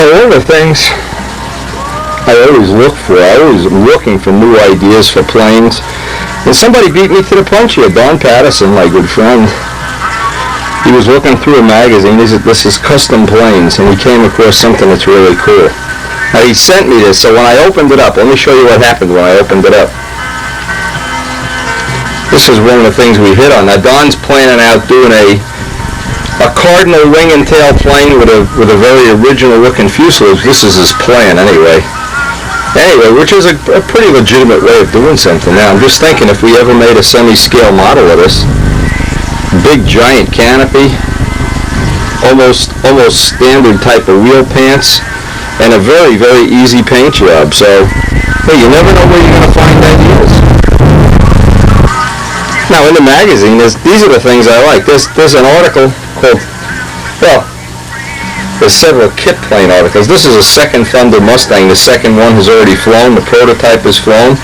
Well, one of the things I always look for, I always am looking for new ideas for planes. And somebody beat me to the punch here, Don Patterson, my good friend. He was looking through a magazine. He said, this is custom planes, and he came across something that's really cool. Now, he sent me this, so when I opened it up, let me show you what happened when I opened it up. This is one of the things we hit on. Now, Don's planning out doing a cardinal wing and tail plane with a very original looking fuselage. This is his plan, anyway. Which is a pretty legitimate way of doing something. Now, I'm just thinking if we ever made a semi-scale model of this, big giant canopy, almost standard type of wheel pants, and a very, very easy paint job. So, hey, you never know where you're going to find ideas. Now, in the magazine, these are the things I like. There's an article called, well, there's several kit plane articles. This is a second Thunder Mustang. The second one has already flown. The prototype is flown.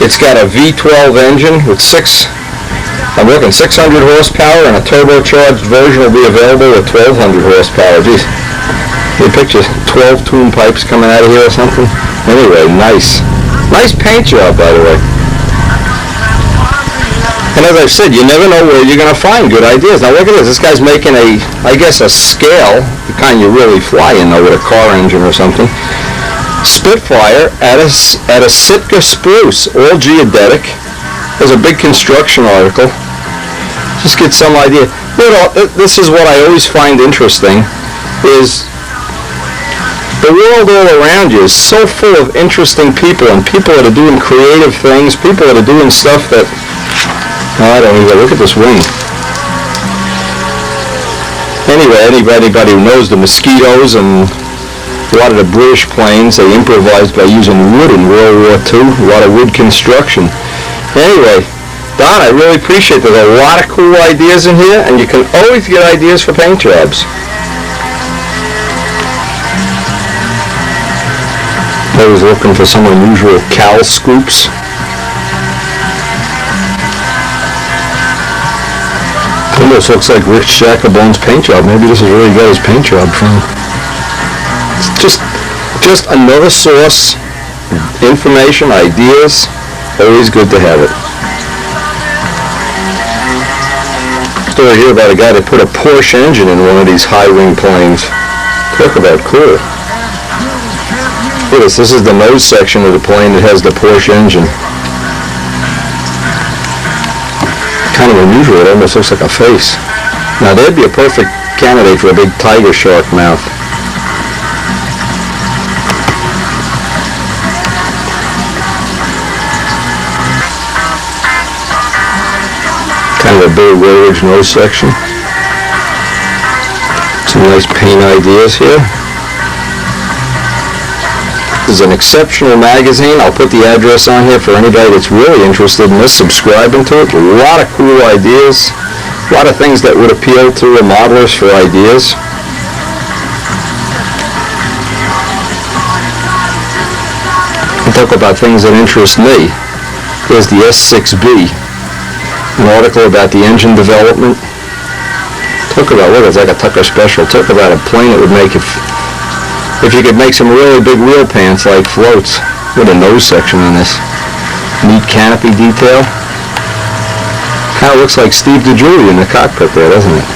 It's got a V12 engine with 600 horsepower, and a turbocharged version will be available with 1200 horsepower. Geez, you picture 12 tune pipes coming out of here or something? Anyway, nice paint job, by the way. And as I've said, you never know where you're going to find good ideas. Now look at this. This guy's making a scale, the kind you really fly in, though, with a car engine or something. Spitfire at a Sitka spruce, all geodetic. There's a big construction article. Just get some idea. This is what I always find interesting, is the world all around you is so full of interesting people, and people that are doing creative things, people that are doing stuff that, I don't even, look at this wing. Anyway, anybody who knows the Mosquitoes and a lot of the British planes, they improvised by using wood in World War II, a lot of wood construction. Anyway, Don, I really appreciate there's a lot of cool ideas in here, and you can always get ideas for paint jobs. I was looking for some unusual cowl scoops. Almost looks like Rich Shacklebone's paint job. Maybe this is where he got his paint job from. It's just another source of information, ideas. Always good to have it. Story here about a guy that put a Porsche engine in one of these high-wing planes. Talk about cool. Look at this. This is the nose section of the plane that has the Porsche engine. Kind of unusual. It almost looks like a face. Now, that'd be a perfect candidate for a big tiger shark mouth. Kind of a big rollage nose section. Some nice paint ideas here. This is an exceptional magazine. I'll put the address on here for anybody that's really interested in this, subscribing to it. A lot of cool ideas. A lot of things that would appeal to a modelers for ideas. I'll talk about things that interest me. Here's the S6B. An article about the engine development. Talk about, look, it's like a Tucker special. Talk about a plane that would make it, if you could make some really big wheel pants like floats. With a nose section on this. Neat canopy detail. Kind of looks like Steve DeJury in the cockpit there, doesn't it?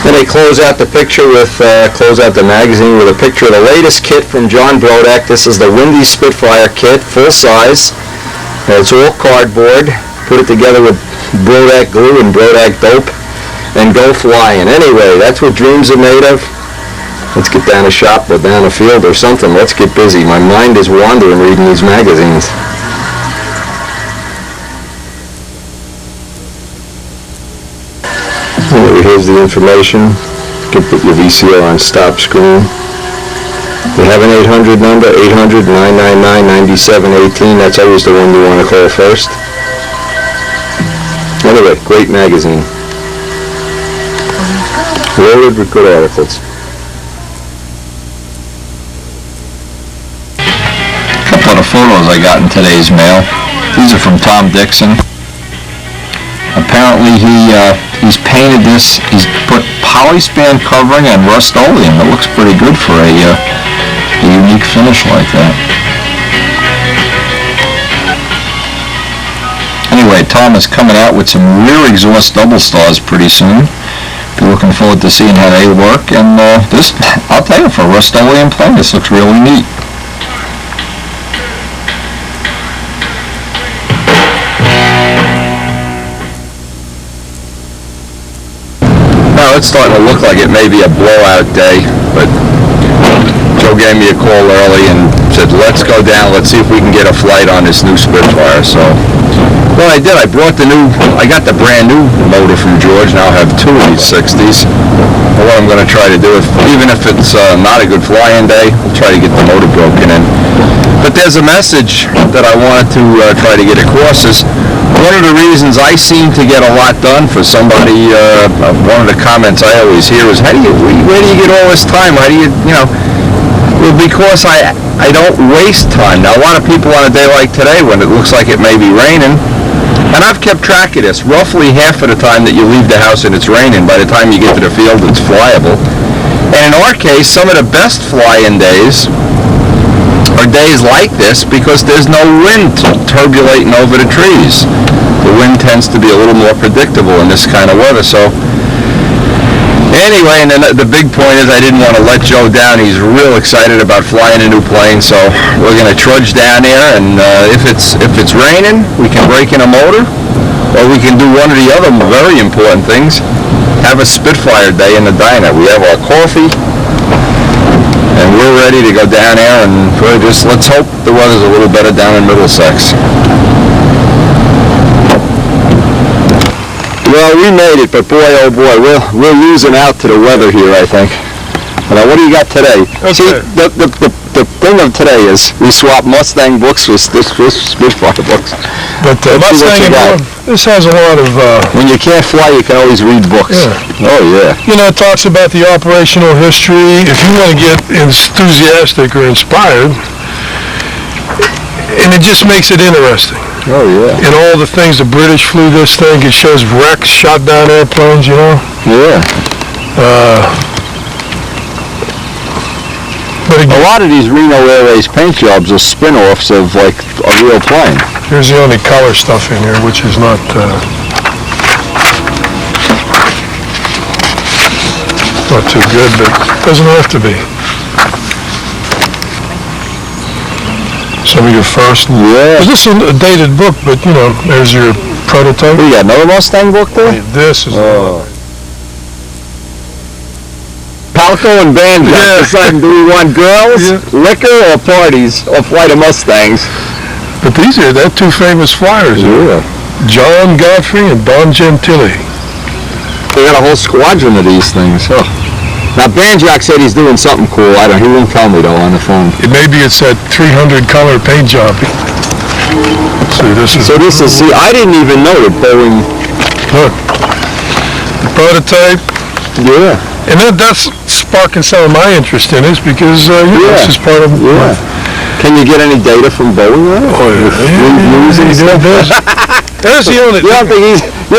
Then they close out the picture with, close out the magazine with a picture of the latest kit from John Brodak. This is the Windy Spitfire kit, full size. It's all cardboard. Put it together with Brodak glue and Brodak dope, and go flying. Anyway, that's what dreams are made of. Let's get down a shop or down a field or something. Let's get busy. My mind is wandering reading these magazines. Anyway, here's the information. You can put your VCR on stop screen. We have an 800 number, 800-999-9718. That's always the one you want to call first. Anyway, great magazine. Loaded with good articles. A couple of photos I got in today's mail. These are from Tom Dixon. Apparently he He's painted this. He's put polyspan covering and Rust-Oleum. It looks pretty good for a unique finish like that. Anyway, Tom is coming out with some rear exhaust double stars pretty soon. Be looking forward to seeing how they work. And this, I'll tell you, for a Rust-Oleum plane, this looks really neat. Now it's starting to look like it may be a blowout day, but Joe gave me a call early and said, let's go down, let's see if we can get a flight on this new Spitfire. So, well, I did. I got the brand new motor from George. Now I have two of these 60s. And what I'm going to try to do, even if it's not a good flying day, I'll try to get the motor broken in. But there's a message that I wanted to try to get across. Is one of the reasons I seem to get a lot done for somebody. One of the comments I always hear is, where do you get all this time? How do you know? Well, because I don't waste time. Now, a lot of people on a day like today, when it looks like it may be raining, and I've kept track of this, roughly half of the time that you leave the house and it's raining, by the time you get to the field, it's flyable. And in our case, some of the best flying days are days like this because there's no wind turbulating over the trees. The wind tends to be a little more predictable in this kind of weather. So anyway, and then the big point is I didn't want to let Joe down. He's real excited about flying a new plane, so we're going to trudge down there, and if it's raining, we can break in a motor, or we can do one of the other very important things, have a Spitfire day in the diner. We have our coffee, and we're ready to go down there, and let's hope the weather's a little better down in Middlesex. Well, we made it, but boy, oh boy, we're losing out to the weather here, I think. Now, what do you got today? Okay. See, the thing of today is we swap Mustang books with Spitfire books. But Mustang, this has a lot of... when you can't fly, you can always read books. Yeah. Oh, yeah. You know, it talks about the operational history. If you want to get enthusiastic or inspired, and it just makes it interesting. Oh, yeah. And all the things the British flew this thing, it shows wrecks, shot down airplanes, you know? Yeah. But again, a lot of these Reno Airways paint jobs are spin-offs of, like, a real plane. Here's the only color stuff in here, which is not, not too good, but it doesn't have to be. Some of your first. Yeah. This is a dated book, but you know, there's your prototype. You got another Mustang book there? Yeah, this is. Oh. Palco and Banjo. Yeah. Do we want girls, liquor, or parties, or flight of Mustangs? But they're two famous flyers. Yeah. John Godfrey and Don Gentili. They got a whole squadron of these things. Oh. Now, Banjak said he's doing something cool. He won't tell me, though, on the phone. Maybe it's that 300 color paint job. See, I didn't even know that Boeing... Look. The prototype. Yeah. And that's sparking some of my interest in this because, this is part of... Yeah. Can you get any data from Boeing on it? Oh, yeah. News and stuff? There's the only... You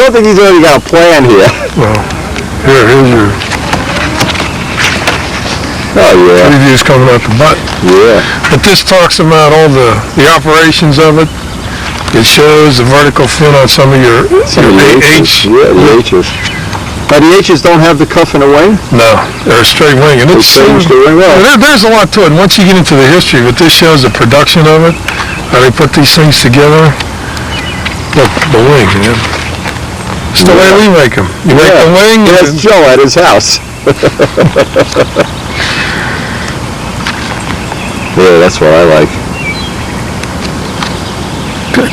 don't think he's already got a plan here? Well, here's your... Oh, yeah. Previews coming out the butt. Yeah. But this talks about all the operations of it. It shows the vertical fin on some of your H. Yeah, the H's. Now, the H's don't have the cuff in the wing? No, they're a straight wing. And it's changed the wing well. There's a lot to it. And once you get into the history, but this shows the production of it, how they put these things together. Look, the wing, man. It's the way we make them. You make the wing. That's Joe at his house. Yeah, that's what I like.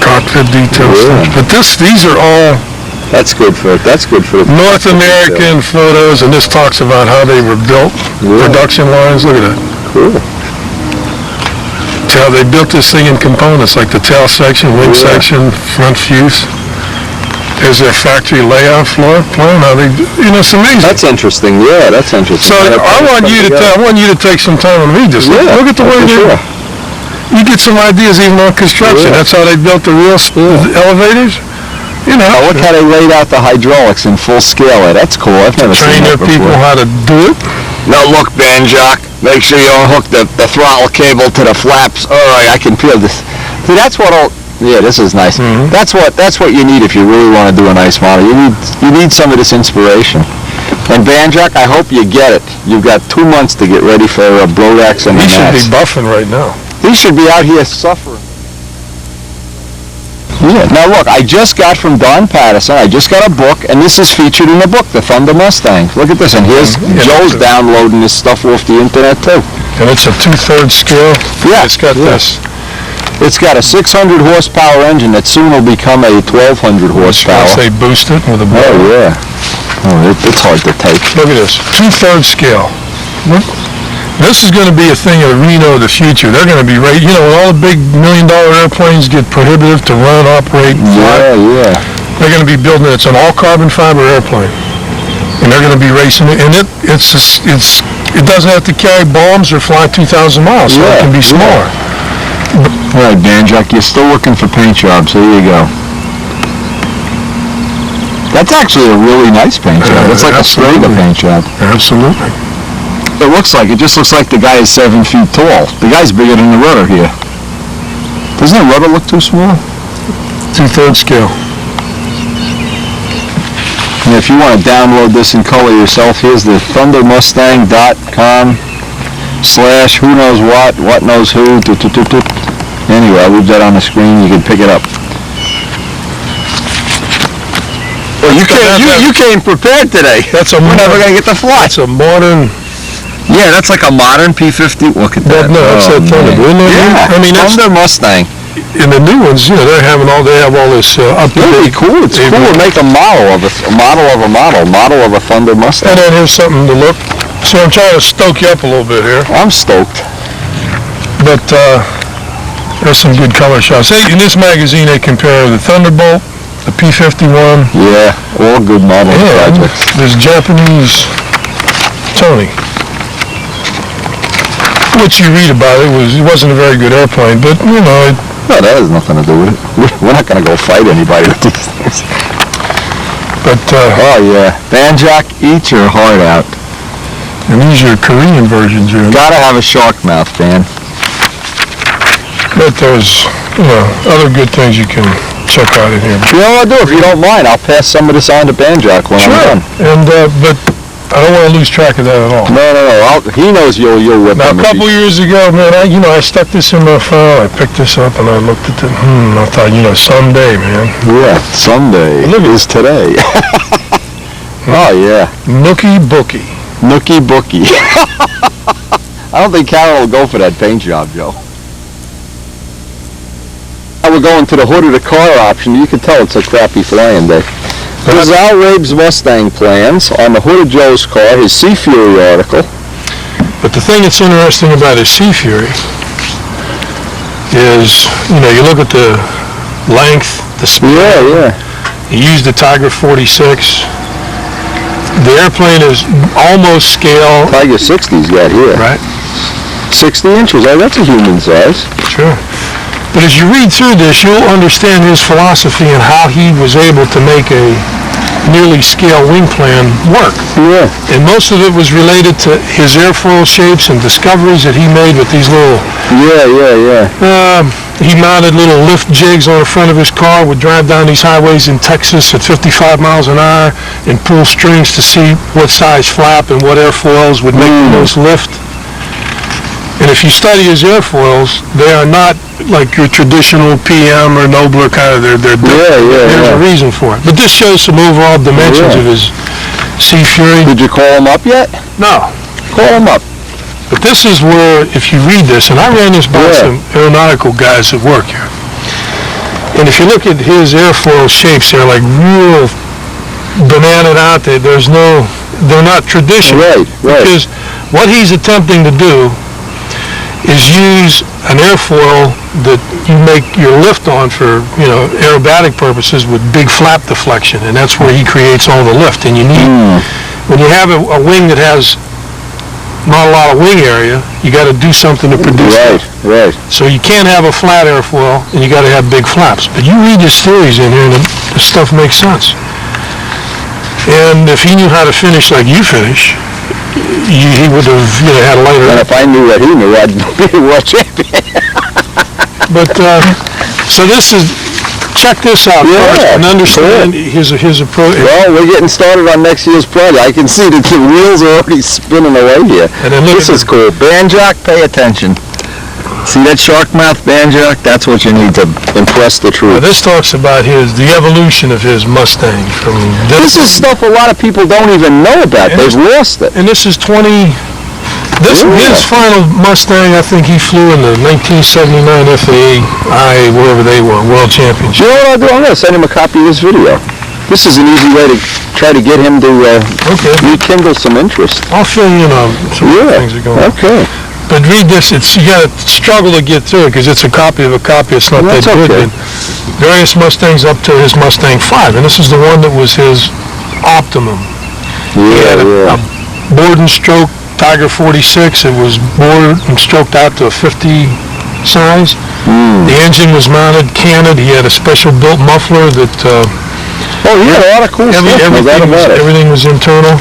Cockpit details. Yeah. But these are all... That's good for North American photos, and this talks about how they were built. Yeah. Production lines, look at that. Cool. They built this thing in components, like the tail section, wing section, front fuse. There's their factory layout floor plan. How they, it's amazing. That's interesting. Yeah, that's interesting. So I want you to take some time and read this. Look at the way you get some ideas even on construction. Yeah. That's how they built the elevators. Look at the way they built the wings. Look at the way they built the wings. Look at the way they built the tail. Look at the way they built the You know. Look how they laid out the hydraulics in full scale. That's cool. I've never seen that before. Train their people how to do it. Now look, Banjock, make sure you don't hook the throttle cable to the flaps. All right, I can feel this. See, that's what yeah, this is nice. Mm-hmm. That's what you need if you really want to do a nice model. You need some of this inspiration. And Banjock, I hope you get it. You've got 2 months to get ready for Brodax and the He should be Nats. buffing right now. He should be out here suffering. Yeah. Now look, I just got from Don Patterson, I just got a book, and this is featured in the book, the Thunder Mustang. Look at this, and here's Joe's downloading this stuff off the internet too. And it's a 2/3 scale. Yeah. It's got this. It's got a 600 horsepower engine that soon will become a 1200 horsepower. They boost it with a blower. Oh yeah. Oh, it's hard to take. Look at this, 2/3 scale. This is going to be a thing of Reno of the future. They're going to be right. You know, when all the big $1 million airplanes get prohibitive to run, operate, and fly. Yeah. They're going to be building it. It's an all carbon fiber airplane, and they're going to be racing it. And it doesn't have to carry bombs or fly 2,000 miles, so it can be smaller. All right, Banjock, you're still looking for paint jobs. Here you go. That's actually a really nice paint job. It's like a Sprague paint job. Absolutely. It just looks like the guy is 7 feet tall. The guy's bigger than the rudder here. Doesn't the rudder look too small? 2/3 scale. And if you want to download this in color yourself, here's the thundermustang.com/who knows what knows who. Anyway, I'll leave that on the screen. You can pick it up. Well, you came prepared today. We're never going to get to fly. That's a modern. Yeah, that's like a modern P-50. Look at that. No, that's that Thunder. Yeah, I mean, that's Thunder Mustang. In the new ones, you know, they have all this Really cool. It's cool to make a model of a model of a Thunder Mustang. And then here's something to look. So I'm trying to stoke you up a little bit here. I'm stoked. But there's some good color shots. Hey, in this magazine, they compare the Thunderbolt, the P-51. Yeah, all good model projects. There's Japanese Tony. What you read about it wasn't a very good airplane, but you know. No, that has nothing to do with it. We're not going to go fight anybody with these things. But oh yeah, Banjock, eat your heart out. And these are Korean versions, really. Gotta have a shark mouth, Dan. But there's other good things you can check out in here. You know what I'll do, if you don't mind, I'll pass some of this on to Banjock when I'm done. And but I don't want to lose track of that at all. No. He knows you'll whip him. Now, a couple years ago, man, I stuck this in my file. I picked this up and I looked at it. I thought, someday, man. Yeah, someday is today. Oh yeah. Nookie Bookie. I don't think Carol will go for that paint job, Joe. Now we're going to the hood of the car option. You can tell it's a crappy flying day. This is Al Rabe's Mustang plans on the hood of Joe's car, his Sea Fury article. But the thing that's interesting about his Sea Fury is, you look at the length, the speed. Yeah. He used the Tiger 46. The airplane is almost scale. Tiger 60's got here. Right. 60 inches. Oh, that's a human size. Sure. But as you read through this, you'll understand his philosophy and how he was able to make a nearly scale wing plan work. Yeah. And most of it was related to his airfoil shapes and discoveries that he made with these little... Yeah. He mounted little lift jigs on the front of his car, would drive down these highways in Texas at 55 miles an hour and pull strings to see what size flap and what airfoils would make the most lift. And if you study his airfoils, they are not like your traditional PM or Nobler kind of. They're different. There's a reason for it. But this shows some overall dimensions of his Sea Fury. Did you call him up yet? No. Call him up. But this is where, if you read this, and I ran this by some aeronautical guys that work here, and if you look at his airfoil shapes, they're like real bananaed out there. They're not traditional. Right. Because what he's attempting to do is use an airfoil that you make your lift on for, aerobatic purposes with big flap deflection, and that's where he creates all the lift. And you need, when you have a wing that has not a lot of wing area, you got to do something to produce that. Right. So you can't have a flat airfoil, and you got to have big flaps. But you read his theories in here, and This stuff makes sense. And if he knew how to finish like you finish, he would have had a lighter. And if I knew what he knew, I'd be the world champion. But so this is. Check this out first and understand his approach. Well, we're getting started on next year's project. I can see that the wheels are already spinning away here. And then This is cool. Banjock, pay attention. See that shark mouth banjock? That's what you need to impress the Now, troops. this talks about the evolution of his Mustang. From This is stuff a lot of people don't even know about. And They've lost it. And this is 20... His final Mustang, I think he flew in the 1979 FAI, wherever they were, World Championship. You know what I'll do? I'm going to send him a copy of this video. This is an easy way to try to get him to rekindle some interest. I'll fill you in on some of the things that are going on. Okay. But read this, you got to struggle to get through it because it's a copy of a copy. It's not that That's good. okay. And various Mustangs up to his Mustang 5, and this is the one that was his optimum. He had a bored and stroke Tiger 46. It was bored and stroked out to a 50 size. The engine was mounted, canted. He had a special built muffler that... he had a lot of cool stuff. Everything was internal.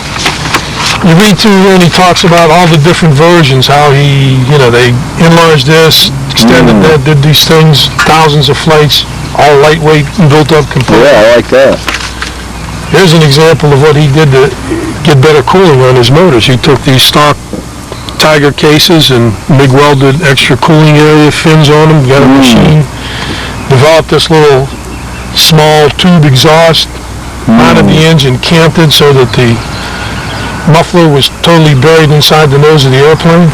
You read through and he talks about all the different versions, how they enlarged this, extended that, did these things, thousands of flights, all lightweight and built up components. Yeah, I like that. Here's an example of what he did to get better cooling on his motors. He took these stock Tiger cases and MIG welded extra cooling area fins on them, got a machine, developed this little small tube exhaust, mounted the engine, camped it so that the muffler was totally buried inside the nose of the airplane.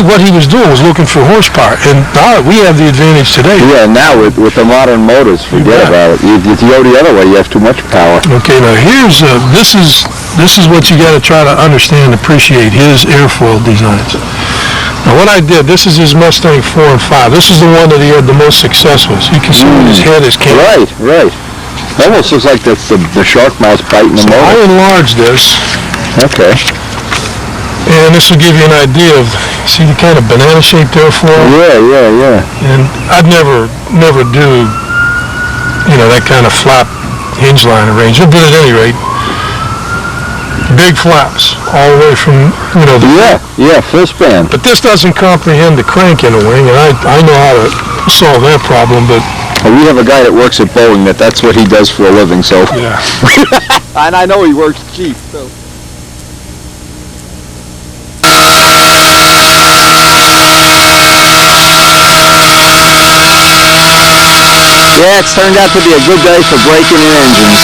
What he was doing was looking for horsepower, and now we have the advantage today. Yeah, now with the modern motors, forget about it. If you go the other way, you have too much power. Okay, now here's this is what you got to try to understand, appreciate his airfoil designs. Now what I did, this is his Mustang 4 and 5. This is the one that he had the most success with. So you can see his head is camped. Right. Almost looks like the shark mouth biting the motor. I enlarged this. Okay. And this will give you an idea of, see the kind of banana-shaped airfoil? Yeah. And I'd never do, that kind of flap hinge line arrangement, but at any rate, big flaps all the way from, full span. But this doesn't comprehend the crank in the wing, and I know how to solve that problem, but... We have a guy that works at Boeing that's what he does for a living, so... Yeah. And I know he works cheap, so... Yeah, it's turned out to be a good day for breaking in engines.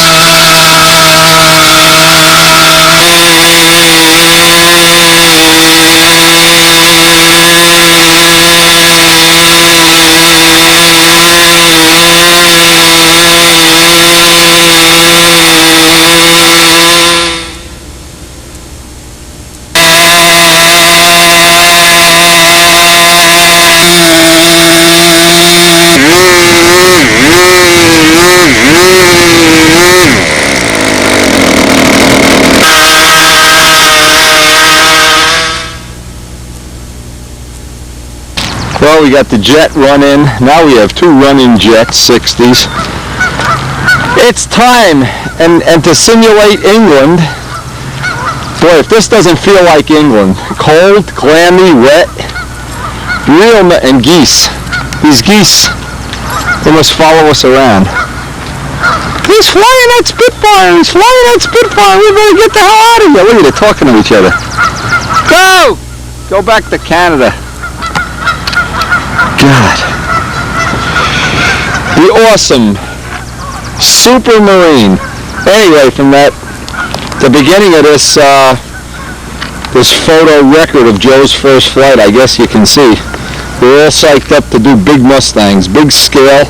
Well, we got the Jett run-in. Now we have two run-in Jetts, 60s. It's time, and to simulate England. Boy, if this doesn't feel like England. Cold, clammy, wet, and geese. These geese, they must follow us around. He's flying that Spitfire! He's flying that Spitfire! We better get the hell out of here! Look at it, talking to each other. Go! Go back to Canada. God. The awesome Supermarine. Anyway, from the beginning of this this photo record of Joe's first flight, I guess you can see, we're all psyched up to do big Mustangs, big scale,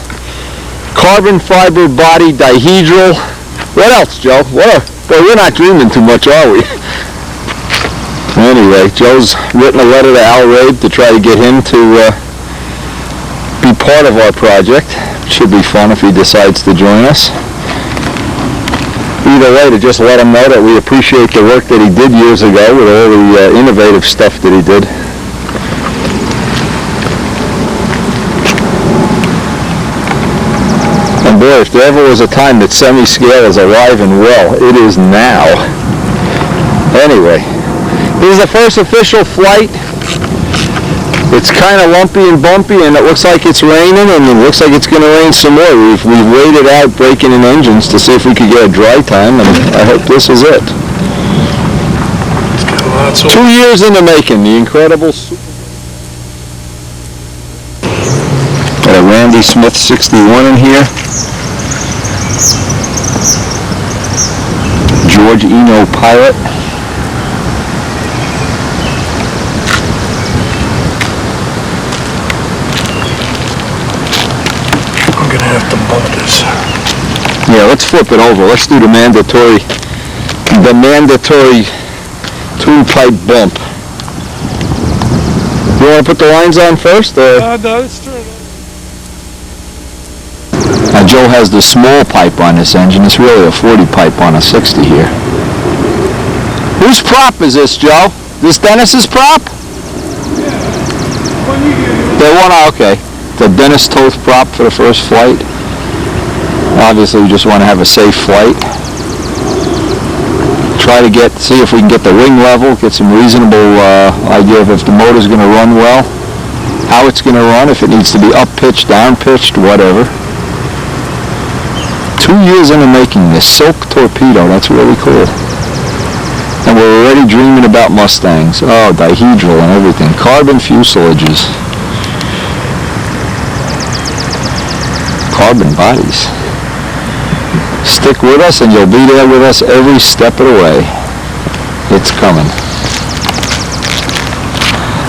carbon fiber body dihedral. What else, Joe? Boy, we're not dreaming too much, are we? Anyway, Joe's written a letter to Al Rabe to try to get him to be part of our project. Should be fun if he decides to join us. Either way, to just let him know that we appreciate the work that he did years ago with all the innovative stuff that he did. And And boy, if there ever was a time that semi-scale is alive and well, it is now. Anyway, this is the first official flight. It's kind of lumpy and bumpy, and it looks like it's raining, and it looks like it's going to rain some more. We've waited out breaking in engines to see if we could get a dry time, and I hope this is it. 2 years in the making, the incredible got a Randy Smith 61 in here. George Eno Pilot. I'm gonna have to bump this. Yeah, let's flip it over. Let's do the mandatory twin pipe bump. You want to put the lines on first, or? No, let's turn it on. Now Joe has the small pipe on this engine. It's really a 40 pipe on a 60 here. Whose prop is this, Joe? This Dennis's prop? They want to, okay. The Dennis Toth prop for the first flight. Obviously we just want to have a safe flight. Try to see if we can get the wing level, get some reasonable idea of if the motor's going to run well, how it's going to run, if it needs to be up-pitched, down-pitched, whatever. 2 years in the making, this Silk Torpedo, that's really cool. And we're already dreaming about Mustangs. Oh, dihedral and everything. Carbon fuselages. Carbon bodies. Stick with us and you'll be there with us every step of the way. It's coming.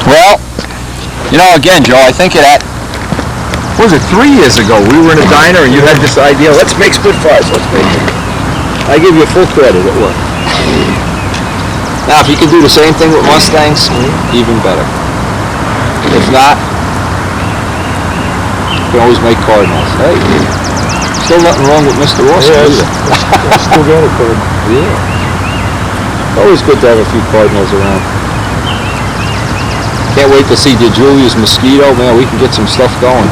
Well, you know, again, Joe, I think what was it, 3 years ago, we were in a diner and you had this idea, let's make Spitfires, let's make them. I give you full credit, it worked. Now, if you could do the same thing with Mustangs, even better. If not, you can always make Cardinals. Hey, still nothing wrong with Mr. Ross either. Still got it covered. Yeah. Always good to have a few Cardinals around. Can't wait to see the Julius Mosquito. Man, we can get some stuff going.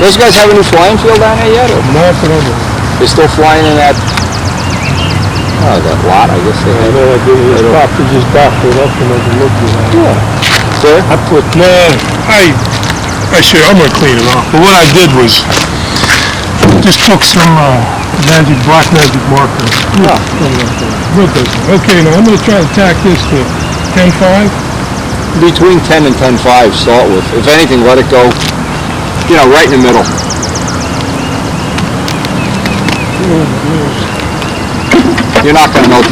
Those guys have a new flying field down there yet? Or? Nothing over. They're still flying in that lot, I guess they have. They just backed it up and I can look at it. Yeah. Sir? I'm gonna clean it off. But what I did was just took some black magic marker. Yeah. Okay, now I'm gonna try to tack this to 10.5. Between 10 and 10.5 start with. If anything, let it go, right in the middle. You're not going to know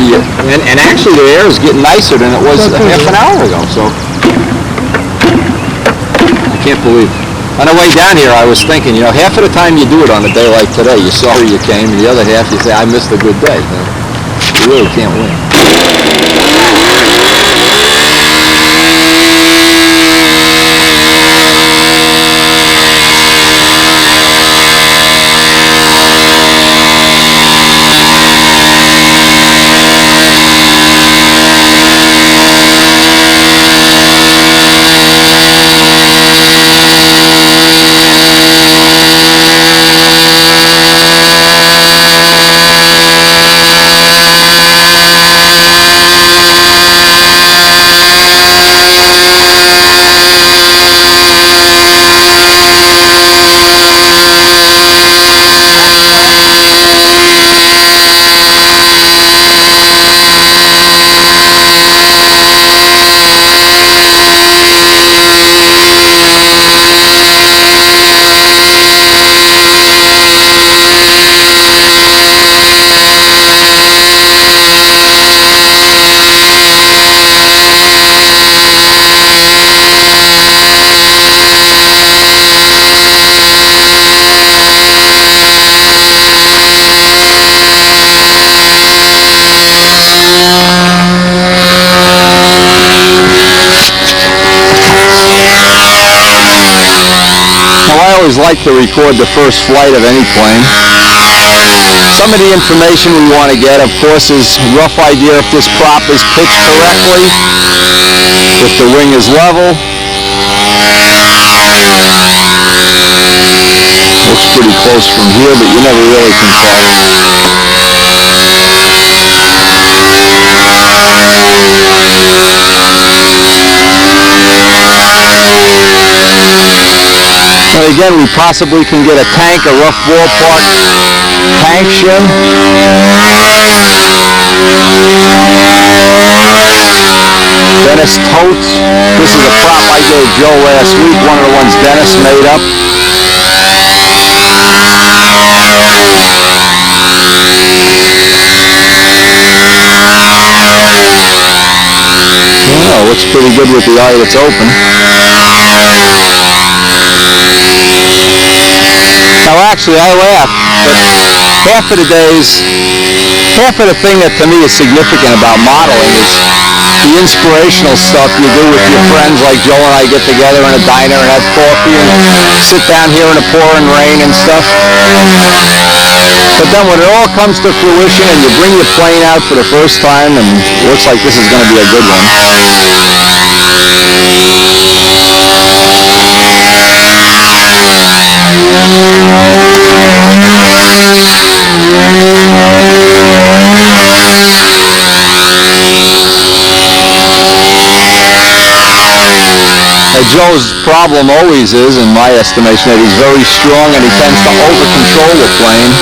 and actually the air is getting nicer than it was half an hour ago, so I can't believe it. On the way down here I was thinking, half of the time you do it on a day like today, you're sorry you came, and the other half you say, I missed a good day. You really can't win. I always like to record the first flight of any plane. Some of the information we want to get, of course, is a rough idea if this prop is pitched correctly, if the wing is level. Looks pretty close from here, but you never really can tell. And again, we possibly can get a tank, a rough ballpark tank shim. Dennis totes. This is a prop I gave Joe last week, one of the ones Dennis made up. Oh, looks pretty good with the eye that's open. Now actually I laugh, but half of the thing that to me is significant about modeling is the inspirational stuff you do with your friends, like Joe and I get together in a diner and have coffee and sit down here in the pouring rain and stuff. But then when it all comes to fruition and you bring your plane out for the first time and it looks like this is going to be a good one. Joe's problem always is, in my estimation, that he's very strong and he tends to over-control the plane.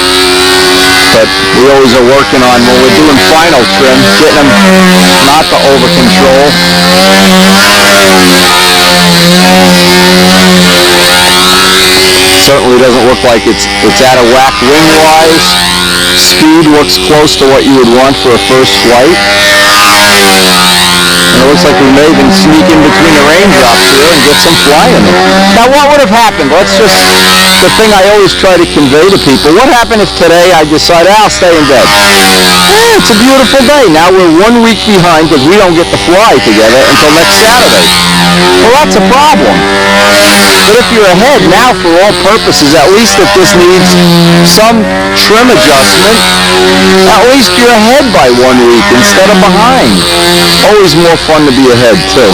But we always are working on, when we're doing final trim, getting him not to over-control. Certainly doesn't look like it's out of whack wing-wise. Speed looks close to what you would want for a first flight. And it looks like we may even sneak in between the raindrops here and get some flying. Now what would have happened? Let's just, the thing I always try to convey to people, what happened if today I decide I'll stay in bed? It's a beautiful day. Now we're 1 week behind because we don't get to fly together until next Saturday. Well, that's a problem. But if you're ahead now for all purposes, at least if this needs some trim adjustment, at least you're ahead by 1 week instead of behind. Always more fun to be ahead too.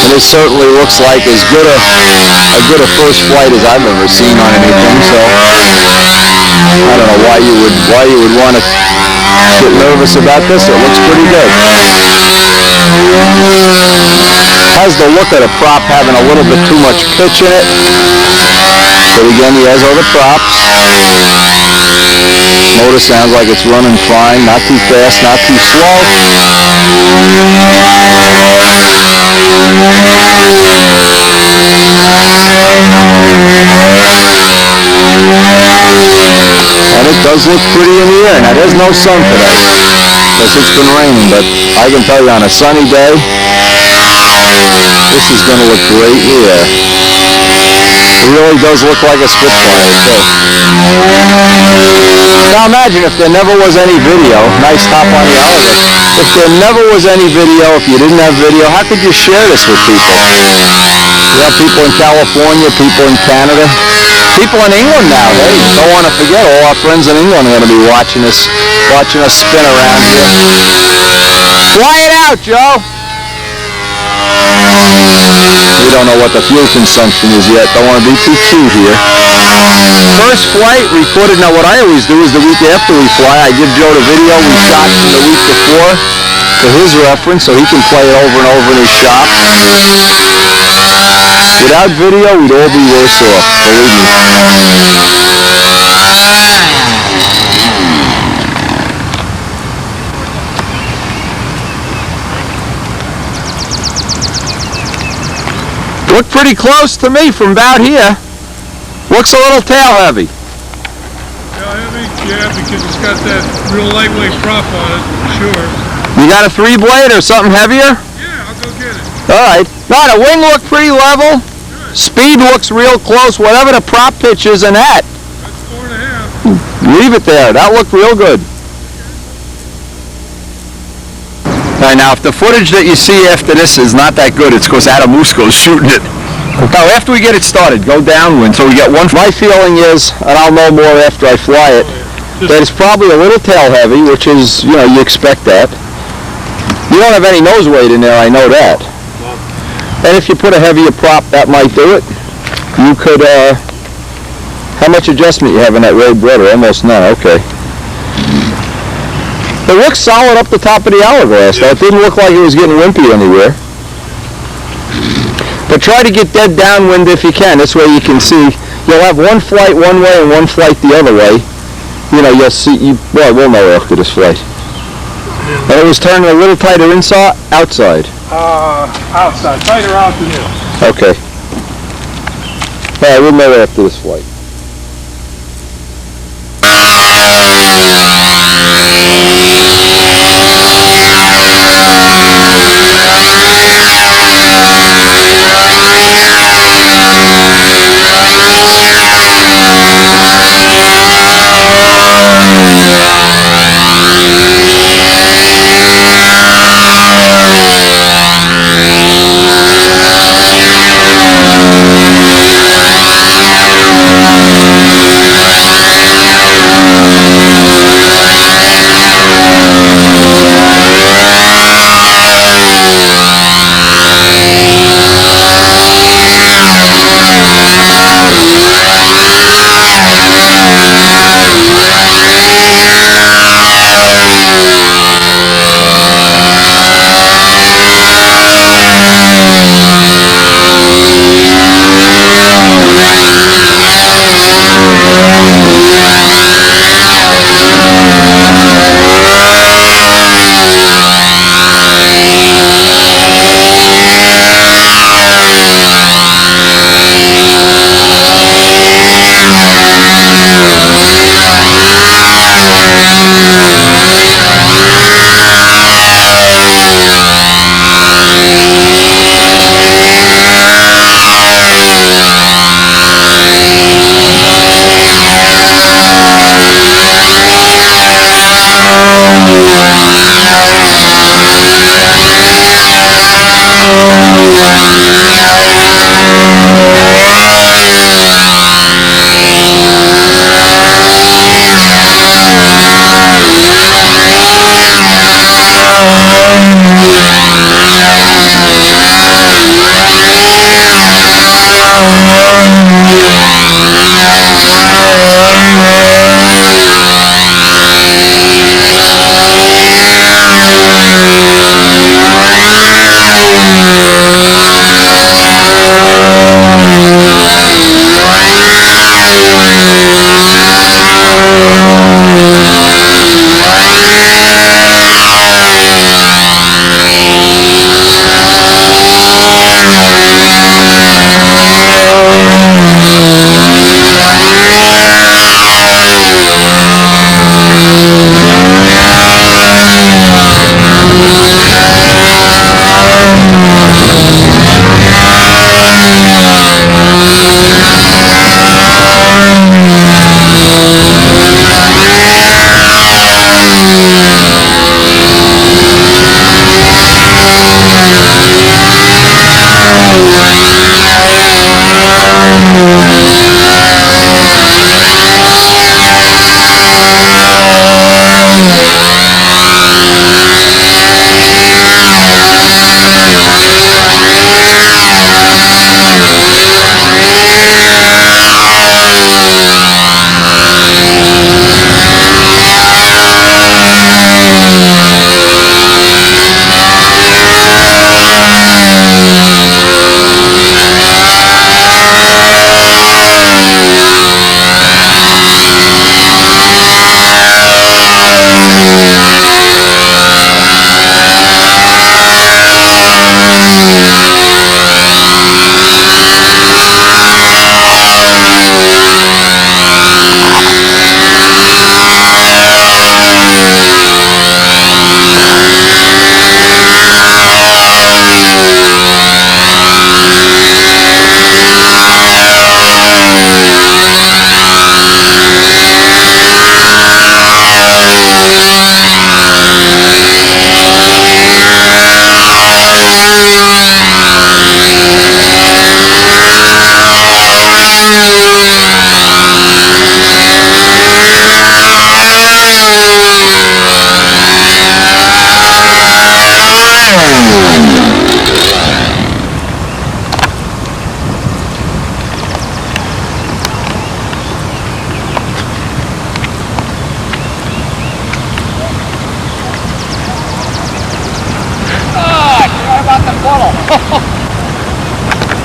And this certainly looks like as good a first flight as I've ever seen on anything. So I don't know why you would want to get nervous about this. It looks pretty good. Has the look of the prop having a little bit too much pitch in it. But again, he has all the props. Motor sounds like it's running fine, not too fast, not too slow. And it does look pretty in the air. Now there's no sun today, because it's been raining, but I can tell you on a sunny day, this is going to look great in the air. It really does look like a Spitfire too. Now imagine if there never was any video, nice top on the elevator. If there never was any video, if you didn't have video, how could you share this with people? You have people in California, people in Canada, people in England now. Hey, don't want to forget, all our friends in England are going to be watching us spin around here. Fly it out, Joe! We don't know what the fuel consumption is yet. Don't want to be too cute here. First flight recorded. Now what I always do is the week after we fly, I give Joe the video we shot from the week before for his reference so he can play it over and over in his shop. Without video, we'd all be worse off, believe me. Look pretty close to me from about here. Looks a little tail heavy. Tail heavy? Yeah, because it's got that real lightweight prop on it, sure. You got a 3-blade or something heavier? Yeah, I'll go get it. Alright. No, the wing looked pretty level. Good. Speed looks real close. Whatever the prop pitch is in that. That's 4.5. Leave it there. That looked real good. Alright, now if the footage that you see after this is not that good, it's because Adam Musco's shooting it. Now after we get it started, go downwind so we get one. My feeling is, and I'll know more after I fly it, that it's probably a little tail heavy, which is, you know, you expect that. You don't have any nose weight in there, I know that. And if you put a heavier prop, that might do it. You could, how much adjustment you have in that road rudder? Almost none, okay. It looks solid up the top of the hourglass, though. It didn't look like it was getting wimpy anywhere. But try to get dead downwind if you can. This way you can see. You'll have one flight one way and one flight the other way. You know, you'll see, well, we'll know after this flight. And it was turning a little tighter inside, outside? Outside, tighter out than in. Okay. All right, we'll know after this flight.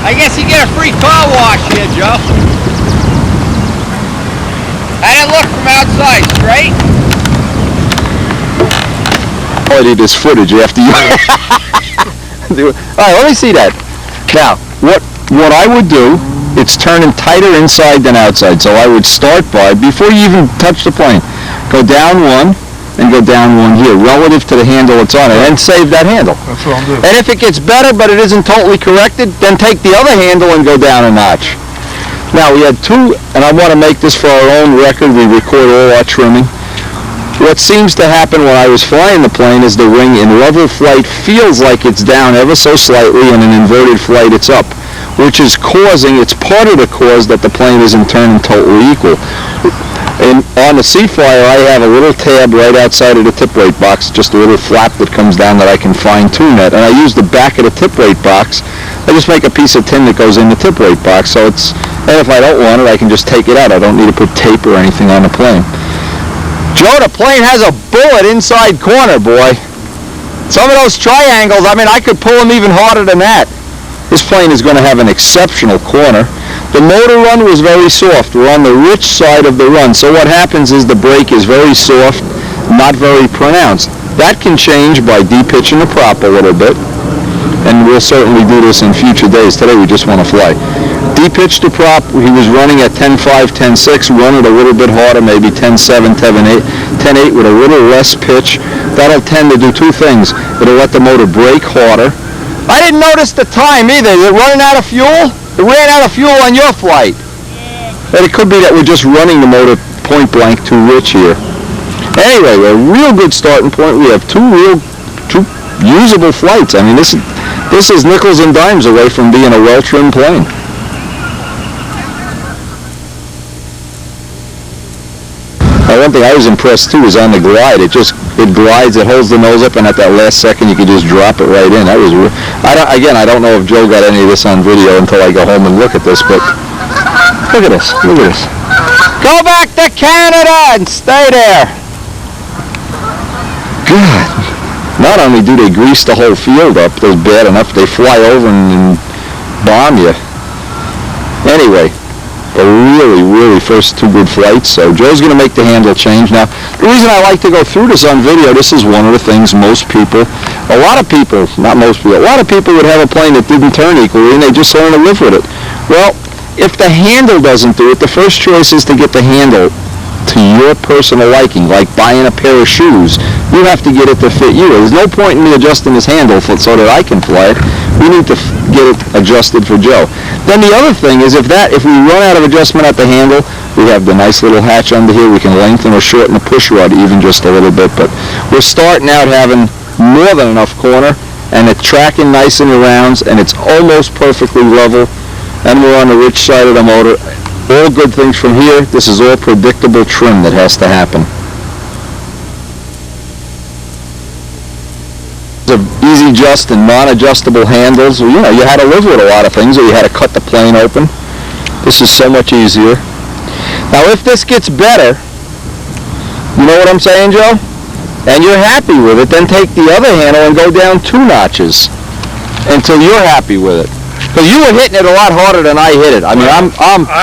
I guess you get a free car wash here, Joe. I didn't look from outside, straight? All I need is footage after you. Alright, let me see that. Now, what I would do, it's turning tighter inside than outside. So I would start by, before you even touch the plane, go down one and go down one here, relative to the handle it's on it, and save that handle. That's what I'm doing. And if it gets better but it isn't totally corrected, then take the other handle and go down a notch. Now we had two, and I want to make this for our own record, we record all our trimming. What seems to happen when I was flying the plane is the wing in level flight feels like it's down ever so slightly, and in inverted flight it's up, which is causing, it's part of the cause that the plane isn't turning totally equal. And on the Seaflyer, I have a little tab right outside of the tip rate box, just a little flap that comes down that I can fine tune it. And I use the back of the tip rate box. I just make a piece of tin that goes in the tip rate box. So it's, and if I don't want it, I can just take it out. I don't need to put tape or anything on the plane. Joe, the plane has a bullet inside corner, boy. Some of those triangles, I mean, I could pull them even harder than that. This plane is going to have an exceptional corner. The motor run was very soft. We're on the rich side of the run. So what happens is the brake is very soft, not very pronounced. That can change by de-pitching the prop a little bit. And we'll certainly do this in future days. Today we just want to fly. De-pitch the prop. He was running at 10.5, 10.6. Run it a little bit harder, maybe 10.7, 10.8 with a little less pitch. That'll tend to do two things. It'll let the motor brake harder. I didn't notice the time either. Is it running out of fuel? It ran out of fuel on your flight. But it could be that we're just running the motor point blank too rich here. Anyway, a real good starting point. We have two usable flights. I mean, this is nickels and dimes away from being a well-trimmed plane. Now, one thing I was impressed too is on the glide. It glides, it holds the nose up, and at that last second you can just drop it right in. That was, I don't know if Joe got any of this on video until I go home and look at this, but look at this, look at this. Go back to Canada and stay there. God, not only do they grease the whole field up, that's bad enough, they fly over and bomb you. Anyway, a really first two good flights. So Joe's going to make the handle change. Now, the reason I like to go through this on video, this is one of the things a lot of people would have a plane that didn't turn equally and they just learn to live with it. Well, if the handle doesn't do it, the first choice is to get the handle to your personal liking, like buying a pair of shoes. You have to get it to fit you. There's no point in me adjusting this handle so that I can fly it. We need to get it adjusted for Joe. Then the other thing is if we run out of adjustment at the handle, we have the nice little hatch under here. We can lengthen or shorten the push rod even just a little bit. But we're starting out having more than enough corner, and it's tracking nice in the rounds, and it's almost perfectly level. And we're on the rich side of the motor. All good things from here. This is all predictable trim that has to happen. The easy adjust and non-adjustable handles. You know, you had to live with a lot of things, or you had to cut the plane open. This is so much easier. Now, if this gets better, you know what I'm saying, Joe? And you're happy with it, then take the other handle and go down 2 notches until you're happy with it. Because you were hitting it a lot harder than I hit it. I mean, I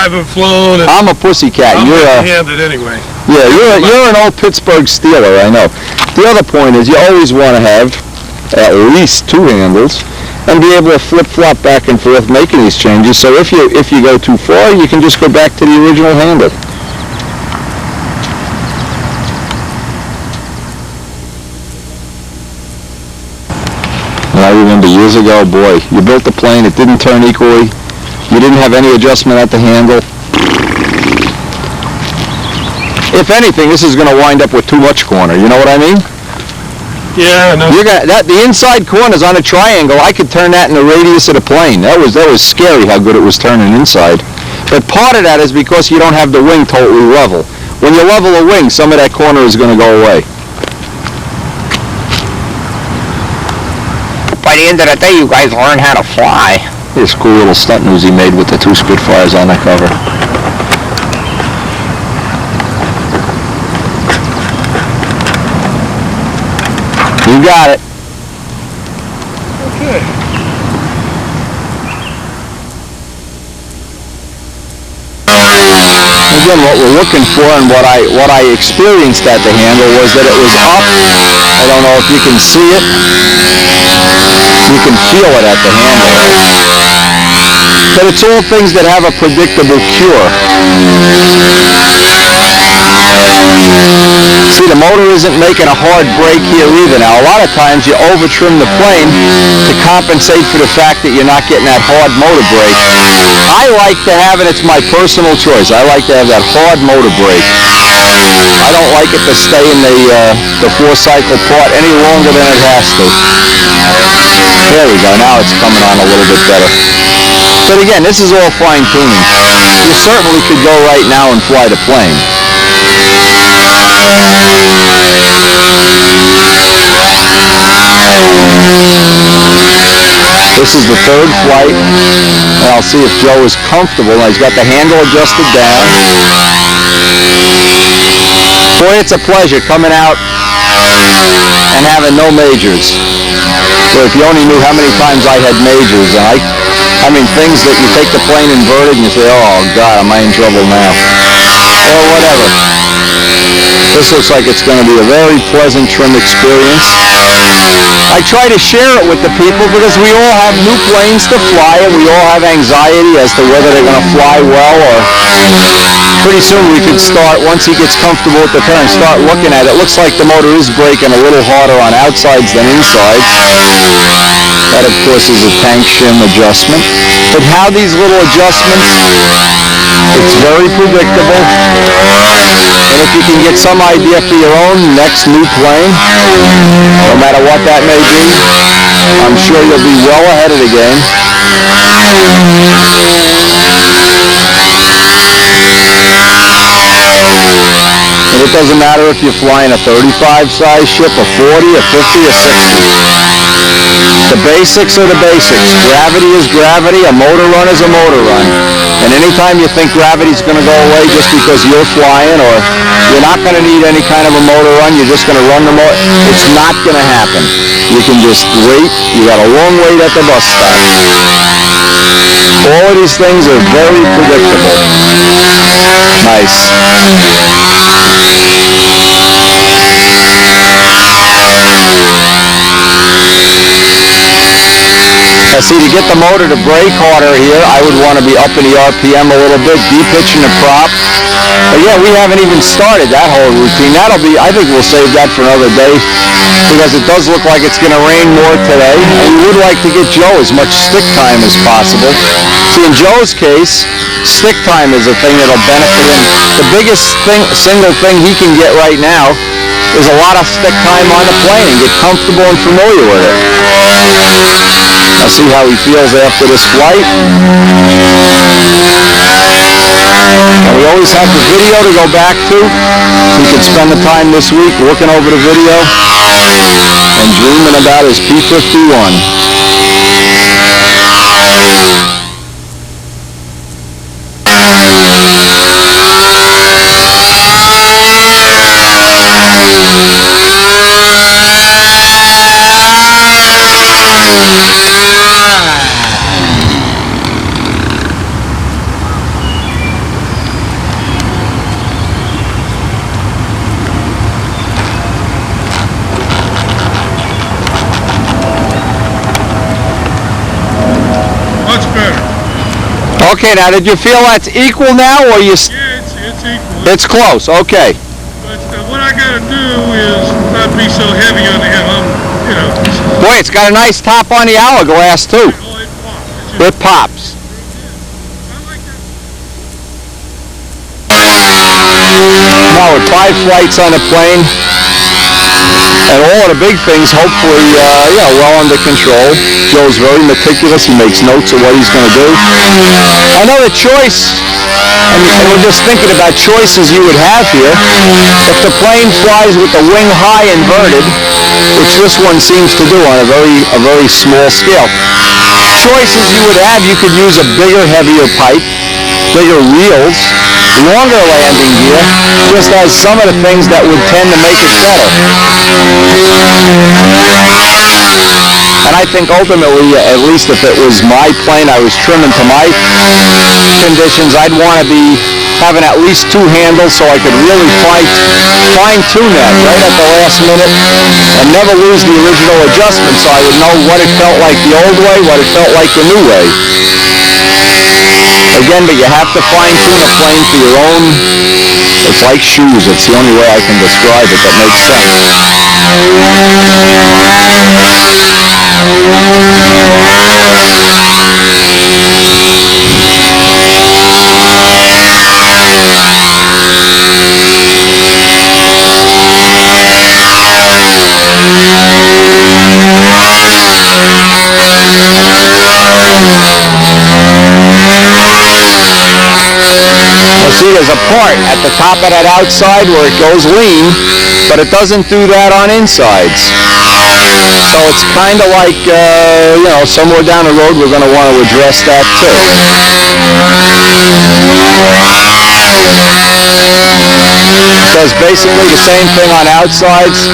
haven't flown. And I'm a pussycat. I'm handed anyway. Yeah, you're an old Pittsburgh Steeler, I know. The other point is you always want to have at least 2 handles and be able to flip-flop back and forth making these changes. So if you go too far, you can just go back to the original handle. I remember years ago, boy, you built the plane, it didn't turn equally, you didn't have any adjustment at the handle. If anything, this is going to wind up with too much corner, you know what I mean? Yeah, I know. The inside corners on a triangle, I could turn that in the radius of the plane. That was scary how good it was turning inside. But part of that is because you don't have the wing totally level. When you level a wing, some of that corner is going to go away. By the end of the day, you guys learn how to fly. This cool little stunt news he made with the 2 Spitfires on the cover. You got it. Okay. again, what we're looking for and what I experienced at the handle was that it was up. I don't know if you can see it. You can feel it at the handle. But it's all things that have a predictable cure. See, the motor isn't making a hard break here either. Now, a lot of times you over-trim the plane to compensate for the fact that you're not getting that hard motor brake. I like to have it, it's my personal choice, I like to have that hard motor brake. I don't like it to stay in the four-cycle part any longer than it has to. There we go, now it's coming on a little bit better. But again, this is all fine-tuning. You certainly could go right now and fly the plane. This is the third flight, and I'll see if Joe is comfortable. Now, he's got the handle adjusted down. Boy, it's a pleasure coming out and having no majors. So if you only knew how many times I had majors, and I mean things that you take the plane inverted and you say, oh God, am I in trouble now? Or whatever. This looks like it's going to be a very pleasant trim experience. I try to share it with the people because we all have new planes to fly and we all have anxiety as to whether they're going to fly well, or pretty soon we could start, once he gets comfortable with the current, start looking at it. It looks like the motor is braking a little harder on outsides than insides. That, of course, is a tank shim adjustment. But how these little adjustments, it's very predictable. And if you can get some idea for your own next new plane, no matter what that may be, I'm sure you'll be well ahead of the game. And it doesn't matter if you're flying a 35 size ship, a 40, a 50, a 60. The basics are the basics. Gravity is gravity. A motor run is a motor run. And anytime you think gravity's going to go away just because you're flying, or you're not going to need any kind of a motor run, you're just going to run the motor, it's not going to happen. You can just wait. You got a long wait at the bus stop. All of these things are very predictable. Nice. See, to get the motor to brake harder here, I would want to be upping the RPM a little bit, de-pitching the prop. But yeah, we haven't even started that whole routine. That'll be, I think we'll save that for another day, because it does look like it's going to rain more today. And we would like to get Joe as much stick time as possible. See, in Joe's case, stick time is a thing that'll benefit him. The biggest single thing he can get right now is a lot of stick time on the plane and get comfortable and familiar with it. Now see how he feels after this flight. And we always have the video to go back to, so he can spend the time this week looking over the video and dreaming about his P-51. Okay, now did you feel that's equal now, or you? Yeah, it's equal. It's close. Okay. But what I got to do is not be so heavy on the head. Boy, it's got a nice top on the hourglass too. Oh, it pops. It pops. I like that. Now with 5 flights on the plane, and all of the big things hopefully, well under control. Joe's very meticulous. He makes notes of what he's going to do. Another choice, and we're just thinking about choices you would have here. If the plane flies with the wing high inverted, which this one seems to do on a very small scale, choices you would have, you could use a bigger, heavier pipe, bigger wheels, longer landing gear, just as some of the things that would tend to make it better. And I think ultimately, at least if it was my plane, I was trimming to my conditions, I'd want to be having at least 2 handles so I could really fine-tune that right at the last minute and never lose the original adjustment, so I would know what it felt like the old way, what it felt like the new way. Again, but you have to fine-tune a plane for your own. It's like shoes. It's the only way I can describe it that makes sense. See, there's a part at the top of that outside where it goes lean, but it doesn't do that on insides. So it's kind of like, you know, somewhere down the road we're going to want to address that too. So it's basically the same thing on outsides.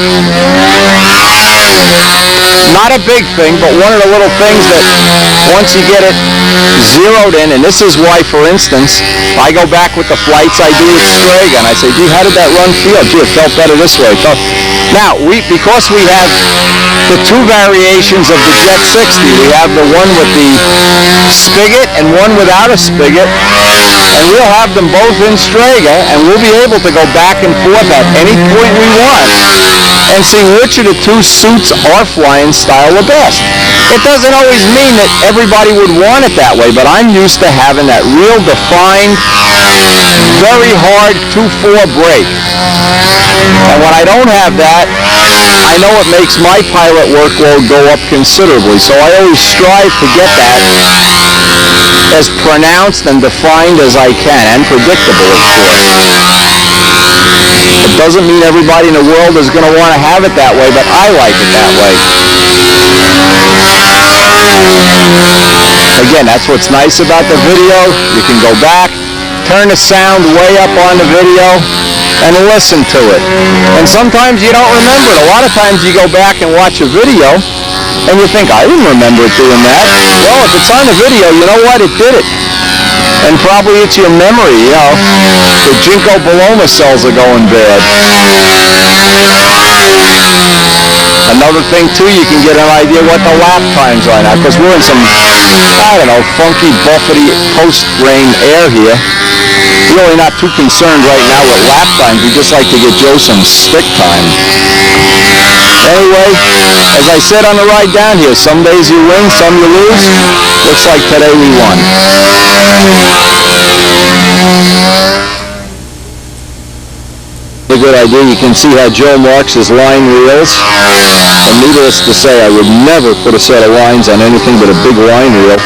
Not a big thing, but one of the little things that once you get it zeroed in, and this is why, for instance, I go back with the flights I do with Strega, and I say, gee, how did that run feel? Gee, it felt better this way. Now, because we have the 2 variations of the Jett 60, we have the one with the spigot and one without a spigot, and we'll have them both in Strega, and we'll be able to go back and forth at any point we want and see which of the 2 suits our flying style the best. It doesn't always mean that everybody would want it that way, but I'm used to having that real defined, very hard 2-4 break. And when I don't have that, I know it makes my pilot workload go up considerably, so I always strive to get that as pronounced and defined as I can, and predictable, of course. It doesn't mean everybody in the world is going to want to have it that way, but I like it that way. Again, that's what's nice about the video. You can go back, turn the sound way up on the video, and listen to it. And sometimes you don't remember it. A lot of times you go back and watch a video, and you think, I didn't remember it doing that. Well, if it's on the video, you know what? It did it. And probably it's your memory, you know. The ginkgo biloba cells are going bad. Another thing, too, you can get an idea what the lap times are now, because we're in some, I don't know, funky, buffety, post-rain air here. Really not too concerned right now with lap times. We just like to get Joe some stick time. Anyway, as I said on the ride down here, some days you win, some you lose. Looks like today we won. A good idea. You can see how Joe marks his line reels. And needless to say, I would never put a set of lines on anything but a big line reel.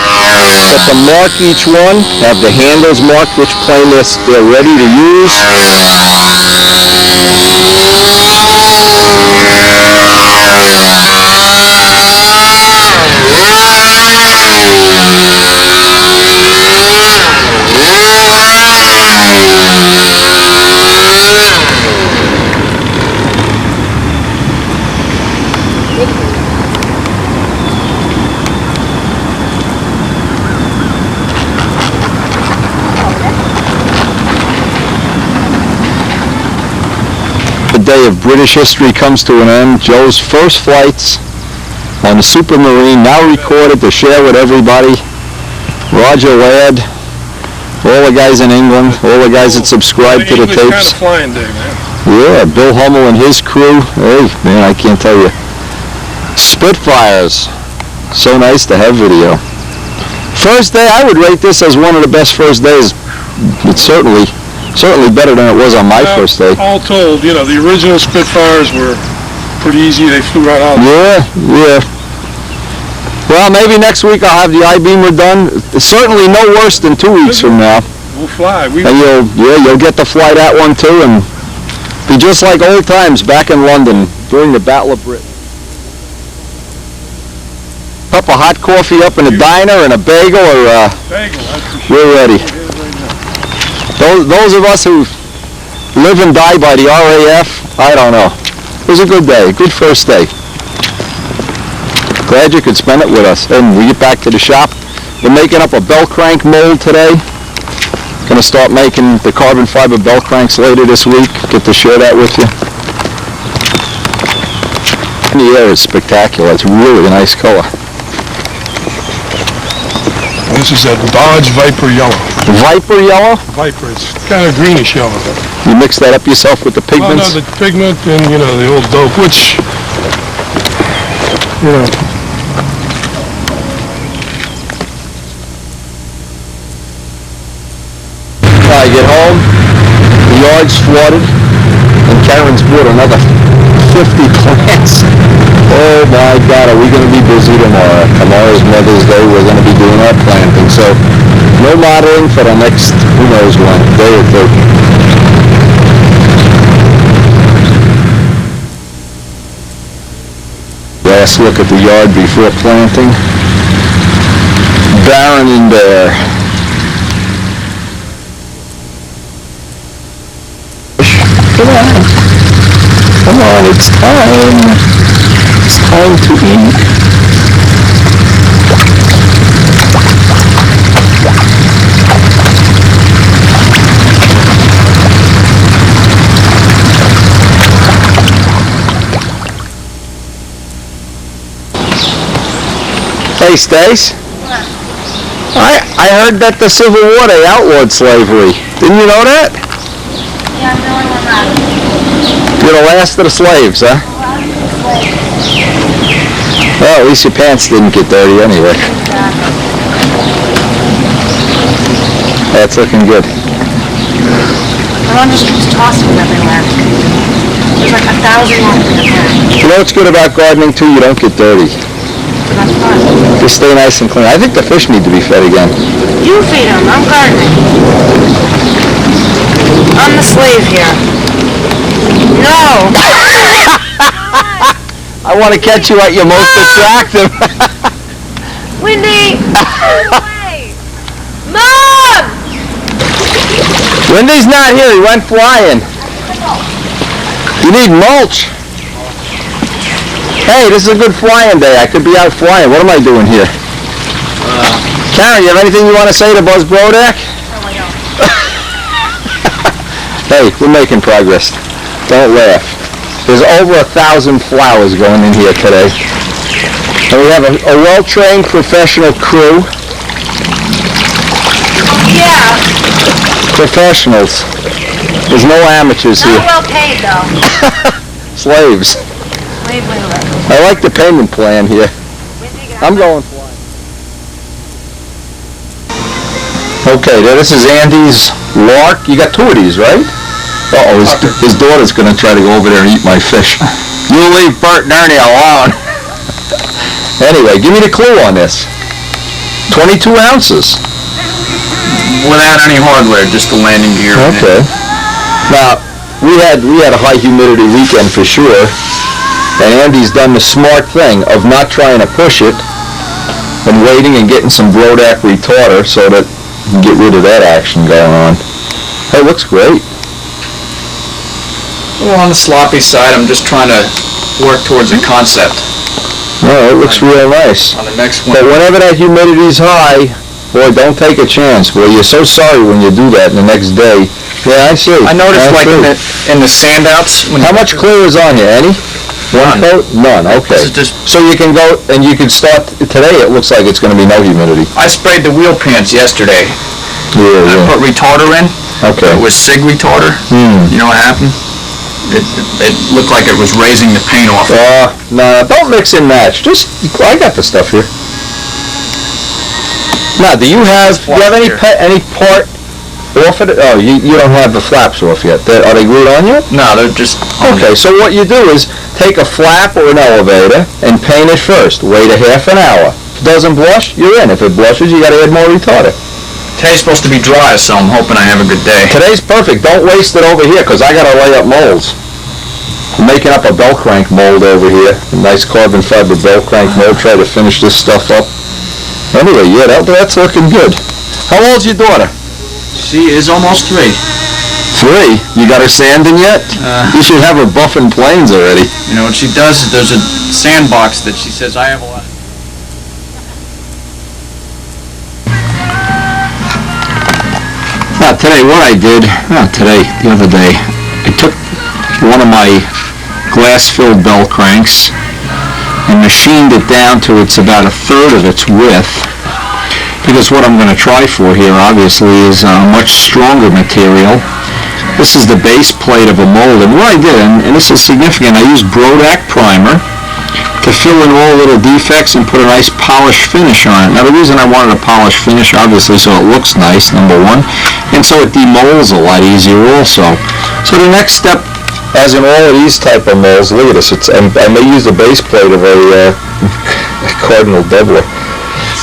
But to mark each one, have the handles marked which plane they're ready to use. The day of British history comes to an end. Joe's first flights on the Supermarine, now recorded to share with everybody. Roger Ladd, all the guys in England, all the guys that subscribe to the tapes. Kind of flying day, man. Yeah, Bill Hummel and his crew. Hey, man, I can't tell you. Spitfires. So nice to have video. First day, I would rate this as one of the best first days. It's certainly better than it was on my first day. All told, you know, the original Spitfires were pretty easy. They flew right out. Yeah. Well, maybe next week I'll have the I-beamer done. Certainly no worse than 2 weeks from now. We'll fly. And you'll get to fly that one too, and be just like old times back in London during the Battle of Britain. Cup of hot coffee up in the diner and a bagel, or Bagel, that's for sure. we're ready. Those of us who live and die by the RAF, I don't know. It was a good day, good first day. Glad you could spend it with us. And we get back to the shop. We're making up a bell crank mold today. Gonna start making the carbon fiber bell cranks later this week. Get to share that with you. The air is spectacular. It's really a nice color. This is a Dodge Viper Yellow. Viper yellow? Viper, it's kind of greenish yellow. You mix that up yourself with the pigments? Oh, no, the pigment and, you know, the old dope, which, you know. I get home, the yard's flooded, and Karen's bought another 50 plants. Oh my God, are we going to be busy tomorrow? Tomorrow's Mother's Day, we're going to be doing our planting, so no modeling for the next, who knows when, day or two. Last look at the yard before planting. Barren and bare. Come on, it's time. It's time to eat. Hey, Stace. I heard that the Civil War they outlawed slavery. Didn't you know that? Yeah, I'm the only one left. You're the last of the slaves, huh? Well, at least your pants didn't get dirty anyway. That's looking good. My mom just keeps tossing them everywhere. There's like 1,000 ones in the bag. You know what's good about gardening too? You don't get dirty. So that's fun. Just stay nice and clean. I think the fish need to be fed again. You feed them. I'm gardening. I'm the slave here. No! I want to catch you at your most attractive. Wendy! Go away! Mom! Wendy's not here. He went flying. You need mulch. Hey, this is a good flying day. I could be out flying. What am I doing here? Karen, you have anything you want to say to Buzz Brodak? No, I don't. Hey, we're making progress. Don't laugh. There's over 1,000 flowers going in here today. And we have a well-trained professional crew. Yeah, Professionals. There's no amateurs not here. well paid though. Slaves. Slave labor. I like the payment plan here. Wendy, get out I'm of my- going flying. Okay, there, this is Andy's lark. You got two of these, right? Uh-oh, his daughter's going to try to go over there and eat my fish. You leave Bert and Ernie alone. Anyway, give me the clue on this. 22 ounces. Without any hardware, just the landing gear. Okay. Now, we had a high humidity weekend for sure, and Andy's done the smart thing of not trying to push it and waiting and getting some Brodak retarder so that you can get rid of that action going on. Hey, looks great. Well, on the sloppy side, I'm just trying to work towards a concept. Oh, it looks real nice. On the next one. But whenever that humidity's high, boy, don't take a chance. Boy, you're so sorry when you do that the next day. Yeah, I see. I noticed, like in the sand outs. When How much clear is on here, Any? One None. coat? None, okay. This is just. So you can go, and you can start, today it looks like it's going to be no humidity. I sprayed the wheel pants yesterday. Yeah, I yeah. put retarder in. Okay. It was SIG retarder. You know what happened? It looked like it was raising the paint off. No, don't mix and match. Just, I got the stuff here. Now, do you have any part off of it? Oh, you don't have the flaps off yet. Are they glued on yet? No, they're just. Okay, so what you do is take a flap or an elevator and paint it first. Wait a half an hour. If it doesn't blush, you're in. If it blushes, you got to add more retarder. Today's supposed to be dry, so I'm hoping I have a good day. Today's perfect. Don't waste it over here because I got to lay up molds. I'm making up a bell crank mold over here. A nice carbon fiber bell crank mold. Try to finish this stuff up. Anyway, yeah, that's looking good. How old's your daughter? She is almost 3. 3? You got her sanding yet? You should have her buffing planes already. You know what she does? There's a sandbox that she says I have a lot. Today, what I did, the other day, I took one of my glass-filled bell cranks and machined it down to about 1/3 of its width, because what I'm going to try for here, obviously, is a much stronger material. This is the base plate of a mold, and what I did, and this is significant, I used Brodak primer to fill in all little defects and put a nice polished finish on it. Now, the reason I wanted a polished finish, obviously, so it looks nice, number one, and so it demolds a lot easier also. So the next step, As in all of these type of molds, look at this. I may use the base plate of a cardinal doubler.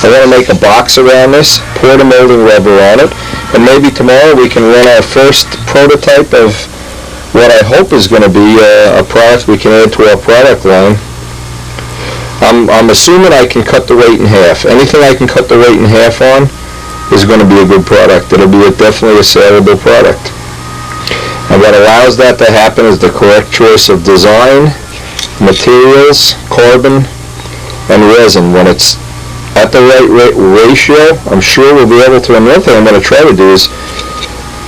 I want to make a box around this, pour the molding rubber on it, and maybe tomorrow we can run our first prototype of what I hope is going to be a product we can add to our product line. I'm assuming I can cut the rate in half. Anything I can cut the rate in half on is going to be a good product. It'll be definitely a saleable product. And what allows that to happen is the correct choice of design, materials, carbon, and resin. When it's at the right ratio, I'm sure we'll be able to. Another thing I'm going to try to do is,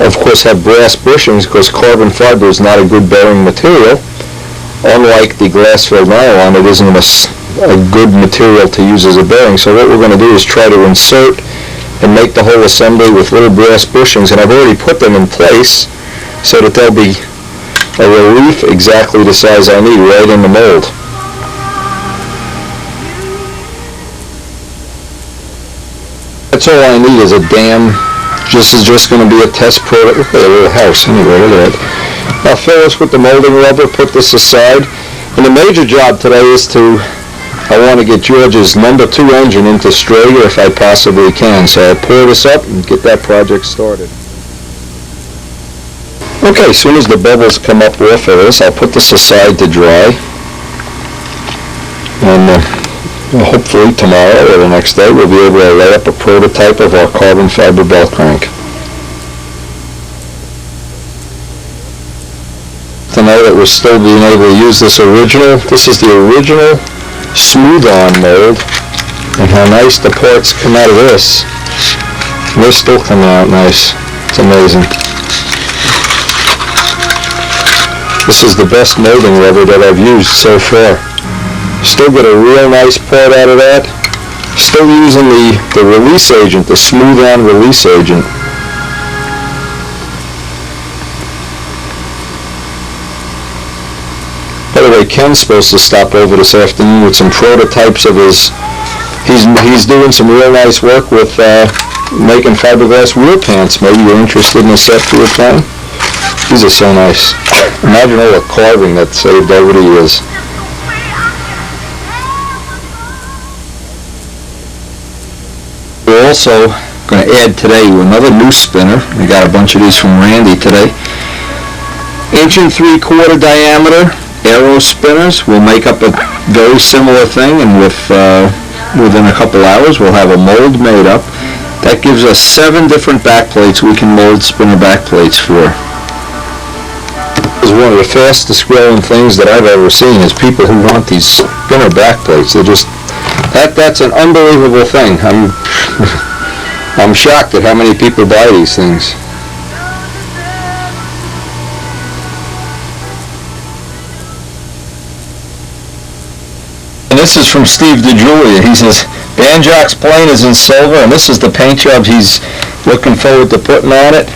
of course, have brass bushings, because carbon fiber is not a good bearing material. Unlike the glass-filled nylon, it isn't a good material to use as a bearing. So what we're going to do is try to insert and make the whole assembly with little brass bushings, and I've already put them in place so that they'll be a relief exactly the size I need right in the mold. That's all I need is a dam. This is just going to be a test product. Look at a little house anyway, look at that. I'll fill this with the molding rubber, put this aside. And the major job today is I want to get George's number 2 engine into Strager if I possibly can. So I'll pour this up and get that project started. Okay, as soon as the bubbles come up off of this, I'll put this aside to dry. And hopefully tomorrow or the next day we'll be able to lay up a prototype of our carbon fiber bell crank. To know that we're still being able to use this is the original smooth-on mold, and how nice the parts come out of this. They're still coming out nice. It's amazing. This is the best molding rubber that I've used so far. Still get a real nice part out of that. Still using the release agent, the smooth-on release agent. By the way, Ken's supposed to stop over this afternoon with some prototypes of his. He's doing some real nice work with making fiberglass wheel pants. Maybe you're interested in a set for your plan. These are so nice. Imagine all the carving that's saved over the years. We're also going to add today another new spinner. We got a bunch of these from Randy today. 1 3/4 diameter aero spinners. We'll make up a very similar thing, and within a couple hours we'll have a mold made up. That gives us 7 different backplates we can mold spinner backplates for. Is one of the fastest growing things that I've ever seen is people who want these spinner backplates. They're just that's an unbelievable thing. I'm shocked at how many people buy these things. And this is from Steve DeJulia. He says Banjock's plane is in silver, and this is the paint job he's looking forward to putting on it.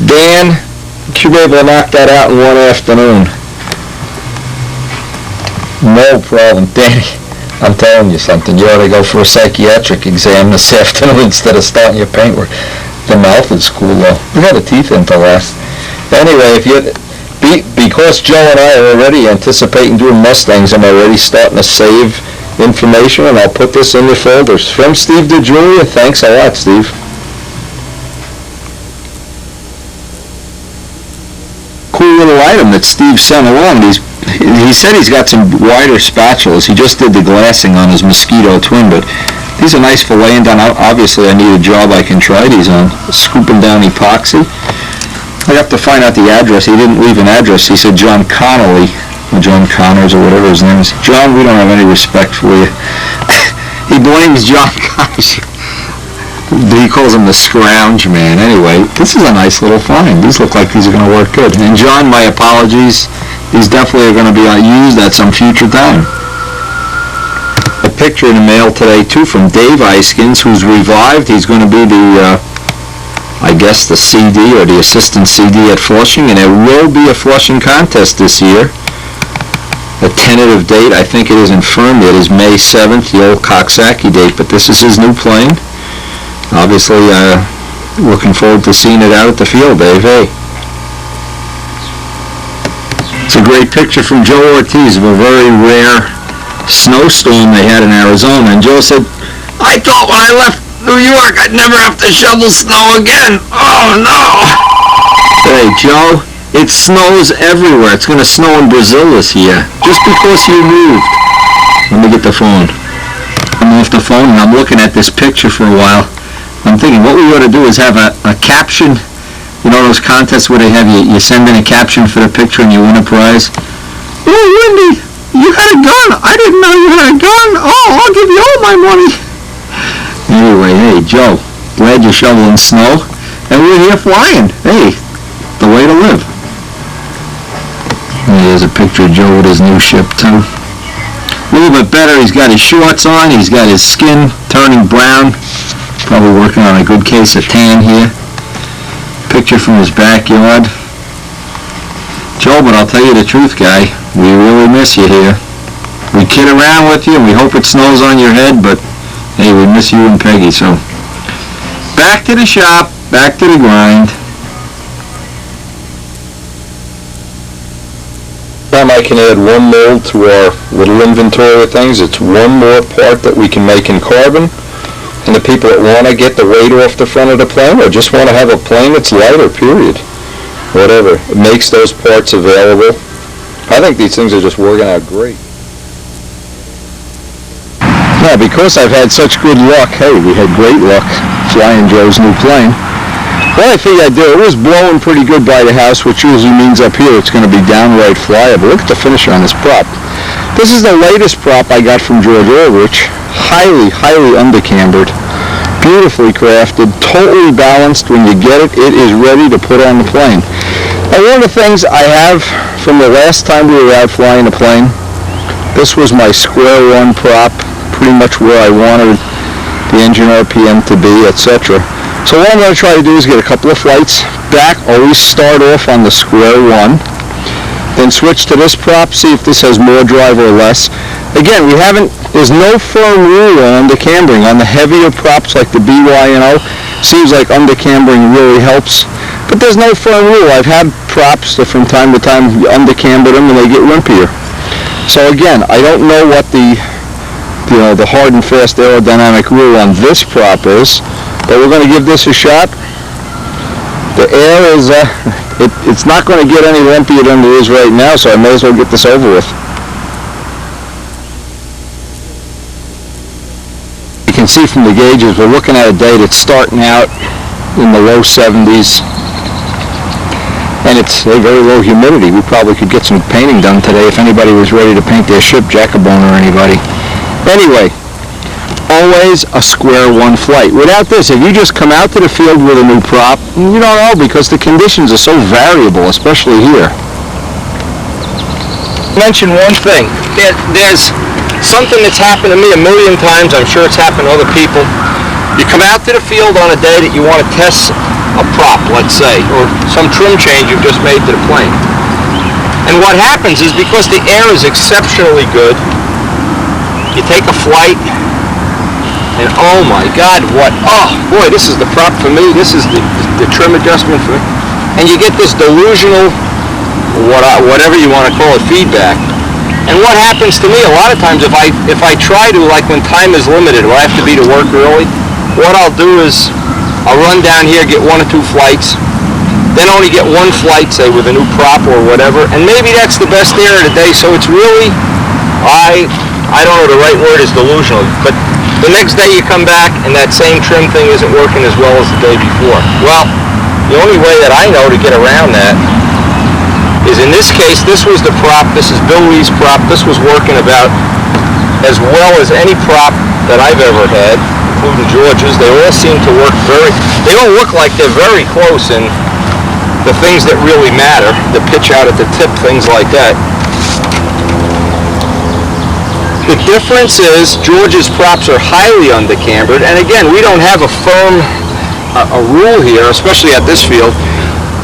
Dan, you be able to knock that out in one afternoon. No problem. Danny, I'm telling you something. You ought to go for a psychiatric exam this afternoon instead of starting your paintwork. The mouth is cool though. We got the teeth in to last. Anyway, because Joe and I are already anticipating doing Mustangs, I'm already starting to save information, and I'll put this in your folders. From Steve DeJulia. Thanks a lot, Steve. Cool little item that Steve sent along. He said he's got some wider spatulas. He just did the glassing on his Mosquito Twin, but these are nice for laying down. Obviously, I need a job I can try these on. Scooping down epoxy. I have to find out the address. He didn't leave an address. He said John Connolly, or John Connors, or whatever his name is. John, we don't have any respect for you. He blames John Connors. He calls him the scrounge man. Anyway, this is a nice little find. These look like these are going to work good. And John, my apologies. These definitely are going to be used at some future time. A picture in the mail today, too, from Dave Eiskins, who's revived. He's going to be the, I guess, the CD or the assistant CD at Flushing, and there will be a Flushing contest this year. A tentative date, I think it is infirmed yet, is May 7th, the old Coxsackie date, but this is his new plane. Obviously, looking forward to seeing it out at the field, Dave. Hey. It's a great picture from Joe Ortiz of a very rare snowstorm they had in Arizona. And Joe said, I thought when I left New York I'd never have to shovel snow again. Oh, no. Hey, Joe, it snows everywhere. It's going to snow in Brazil this year. Just because you moved. Let me get the phone. I'm off the phone and I'm looking at this picture for a while. I'm thinking what we ought to do is have a caption, you know those contests where they have you send in a caption for the picture and you win a prize? Oh, Wendy, you had a gun. I didn't know you had a gun. Oh, I'll give you all my money. Anyway, hey, Joe, glad you're shoveling snow. And we're here flying. Hey, the way to live. And here's a picture of Joe with his new ship, too. A little bit better. He's got his shorts on. He's got his skin turning brown. Probably working on a good case of tan here. Picture from his backyard. Joe, but I'll tell you the truth, guy. We really miss you here. We kid around with you and we hope it snows on your head, but hey, we miss you and Peggy, so back to the shop, back to the grind. Time I can add one mold to our little inventory of things. It's one more part that we can make in carbon. And the people that want to get the weight off the front of the plane or just want to have a plane that's lighter, period. Whatever. It makes those parts available. I think these things are just working out great. Yeah, because I've had such good luck, hey, we had great luck flying Joe's new plane. What I figured I'd do, it was blowing pretty good by the house, which usually means up here it's going to be downright flyable. Look at the finisher on this prop. This is the latest prop I got from George Ulrich. Highly, highly undercambered, beautifully crafted, totally balanced. When you get it, it is ready to put on the plane. And one of the things I have from the last time we were out flying the plane, this was my square one prop, pretty much where I wanted the engine RPM to be, etc. So what I'm going to try to do is get a couple of flights back, always start off on the square one, then switch to this prop, see if this has more drive or less. Again, there's no firm rule on undercambering. On the heavier props like the BY&O, seems like undercambering really helps. But there's no firm rule. I've had props that from time to time you undercamber them and they get limpier. So again, I don't know what the hard and fast aerodynamic rule on this prop is, but we're going to give this a shot. The air is, it's not going to get any limpier than it is right now, so I may as well get this over with. You can see from the gauges, we're looking at a day that's starting out in the low 70s, and it's a very low humidity. We probably could get some painting done today if anybody was ready to paint their ship, Jacobone or anybody. Anyway, always a square one flight. Without this, if you just come out to the field with a new prop, you don't know because the conditions are so variable, especially here. Mention one thing. There's something that's happened to me a million times. I'm sure it's happened to other people. You come out to the field on a day that you want to test a prop, let's say, or some trim change you've just made to the plane. And what happens is because the air is exceptionally good, you take a flight, and oh my God, this is the prop for me, this is the trim adjustment for me. And you get this delusional, whatever you want to call it, feedback. And what happens to me a lot of times if I try to, like when time is limited, where I have to be to work early, what I'll do is I'll run down here, get one or two flights, then only get one flight, say with a new prop or whatever, and maybe that's the best air of the day. So it's really, I don't know the right word is delusional, but the next day you come back and that same trim thing isn't working as well as the day before. Well, the only way that I know to get around that is, in this case, this was the prop, this is Bill Lee's prop, this was working about as well as any prop that I've ever had. including George's. They all seem to work they all look like they're very close in the things that really matter, the pitch out at the tip, things like that. The difference is George's props are highly undercambered, and again, we don't have a firm a rule here, especially at this field.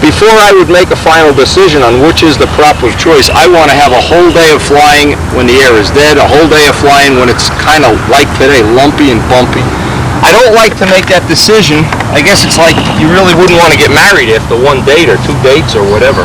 Before I would make a final decision on which is the prop of choice, I want to have a whole day of flying when the air is dead, a whole day of flying when it's kind of like today, lumpy and bumpy. I don't like to make that decision. I guess it's like you really wouldn't want to get married after one date or two dates or whatever.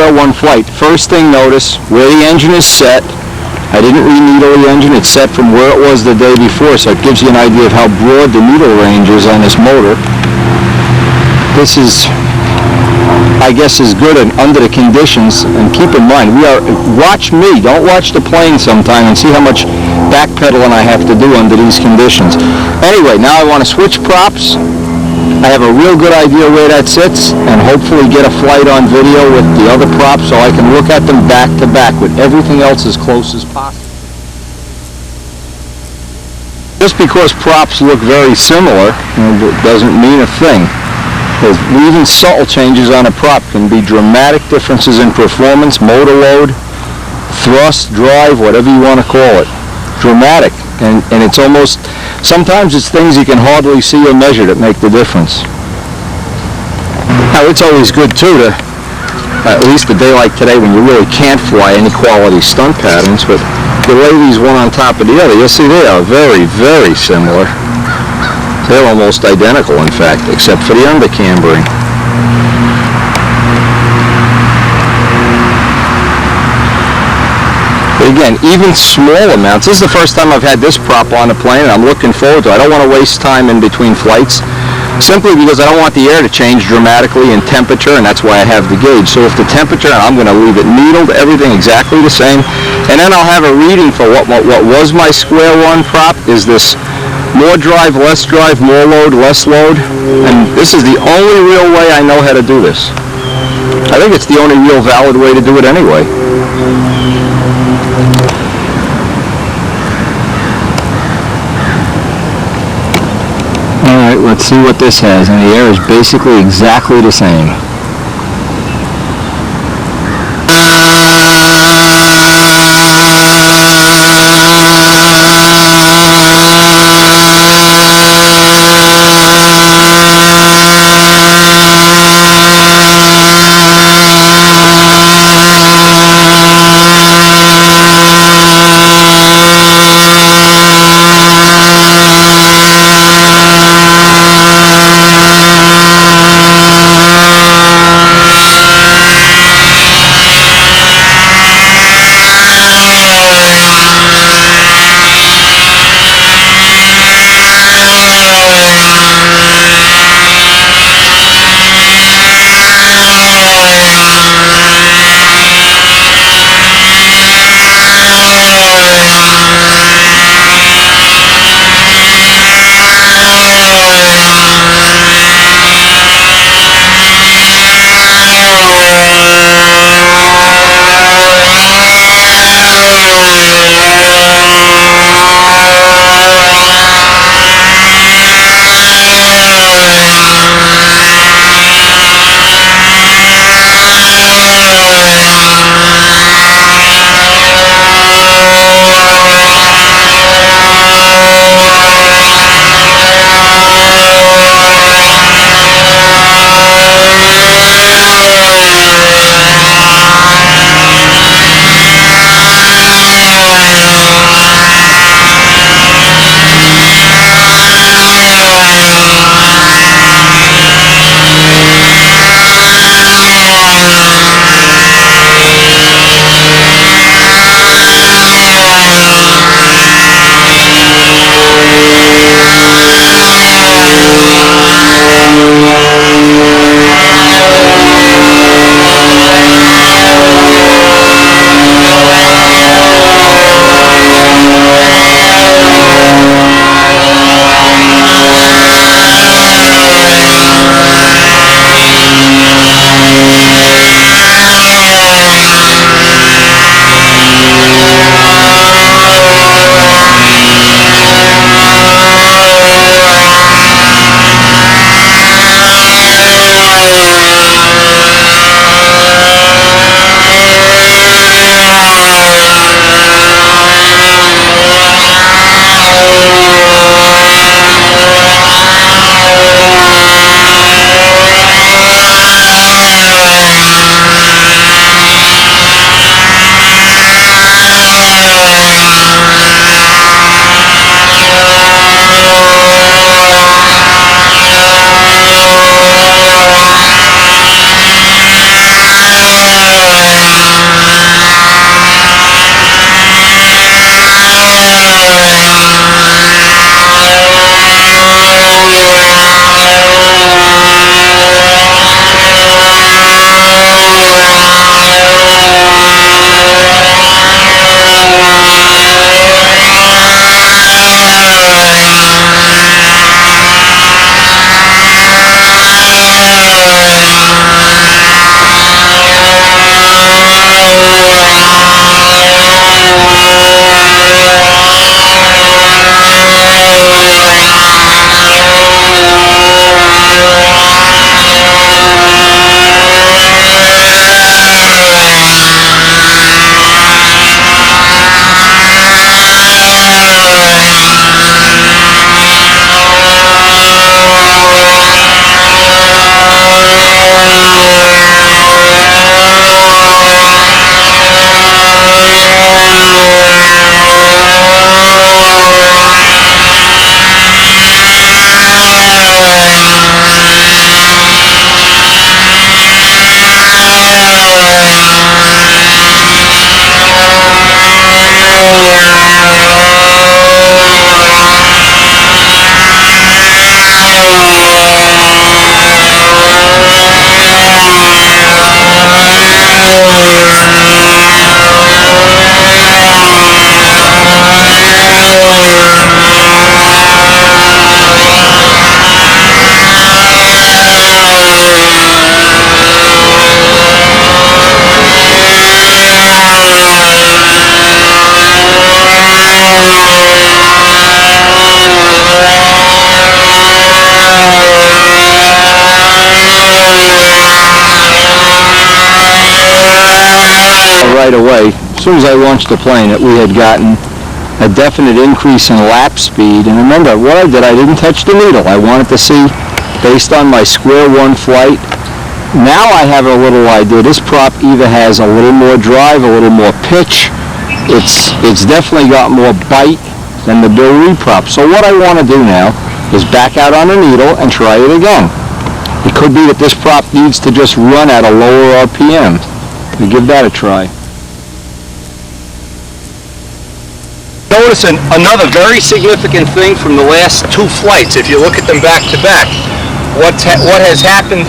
square one flight. First thing, notice where the engine is set. I didn't re-needle the engine. It's set from where it was the day before, so it gives you an idea of how broad the needle range is on this motor. This is, I guess, is good and under the conditions. And keep in mind, watch me. Don't watch the plane sometime and see how much backpedaling I have to do under these conditions. Anyway, now I want to switch props. I have a real good idea where that sits, and hopefully get a flight on video with the other props so I can look at them back to back with everything else as close as possible. Just because props look very similar doesn't mean a thing. Because even subtle changes on a prop can be dramatic differences in performance, motor load, thrust, drive, whatever you want to call it. Dramatic. And it's almost, sometimes it's things you can hardly see or measure that make the difference. Now it's always good too to, at least a day like today when you really can't fly any quality stunt patterns, but you lay these one on top of the other, you'll see they are very, very similar. They're almost identical, in fact, except for the undercambering. But again, even small amounts. This is the first time I've had this prop on the plane, and I'm looking forward to it. I don't want to waste time in between flights, simply because I don't want the air to change dramatically in temperature, and that's why I have the gauge. So if the temperature, I'm going to leave it needled, everything exactly the same, and then I'll have a reading for what was my square one prop. Is this more drive, less drive, more load, less load? And this is the only real way I know how to do this. I think it's the only real valid way to do it anyway. Alright, let's see what this has, and the air is basically exactly the same. Right away, as soon as I launched the plane, we had gotten a definite increase in lap speed. And remember, what I did, I didn't touch the needle. I wanted to see, based on my square one flight. Now I have a little idea. This prop either has a little more drive, a little more pitch. It's definitely got more bite than the Bill Reed prop. So what I want to do now is back out on the needle and try it again. It could be that this prop needs to just run at a lower RPM. We'll give that a try. Notice another very significant thing from the last two flights, if you look at them back to back. What has happened,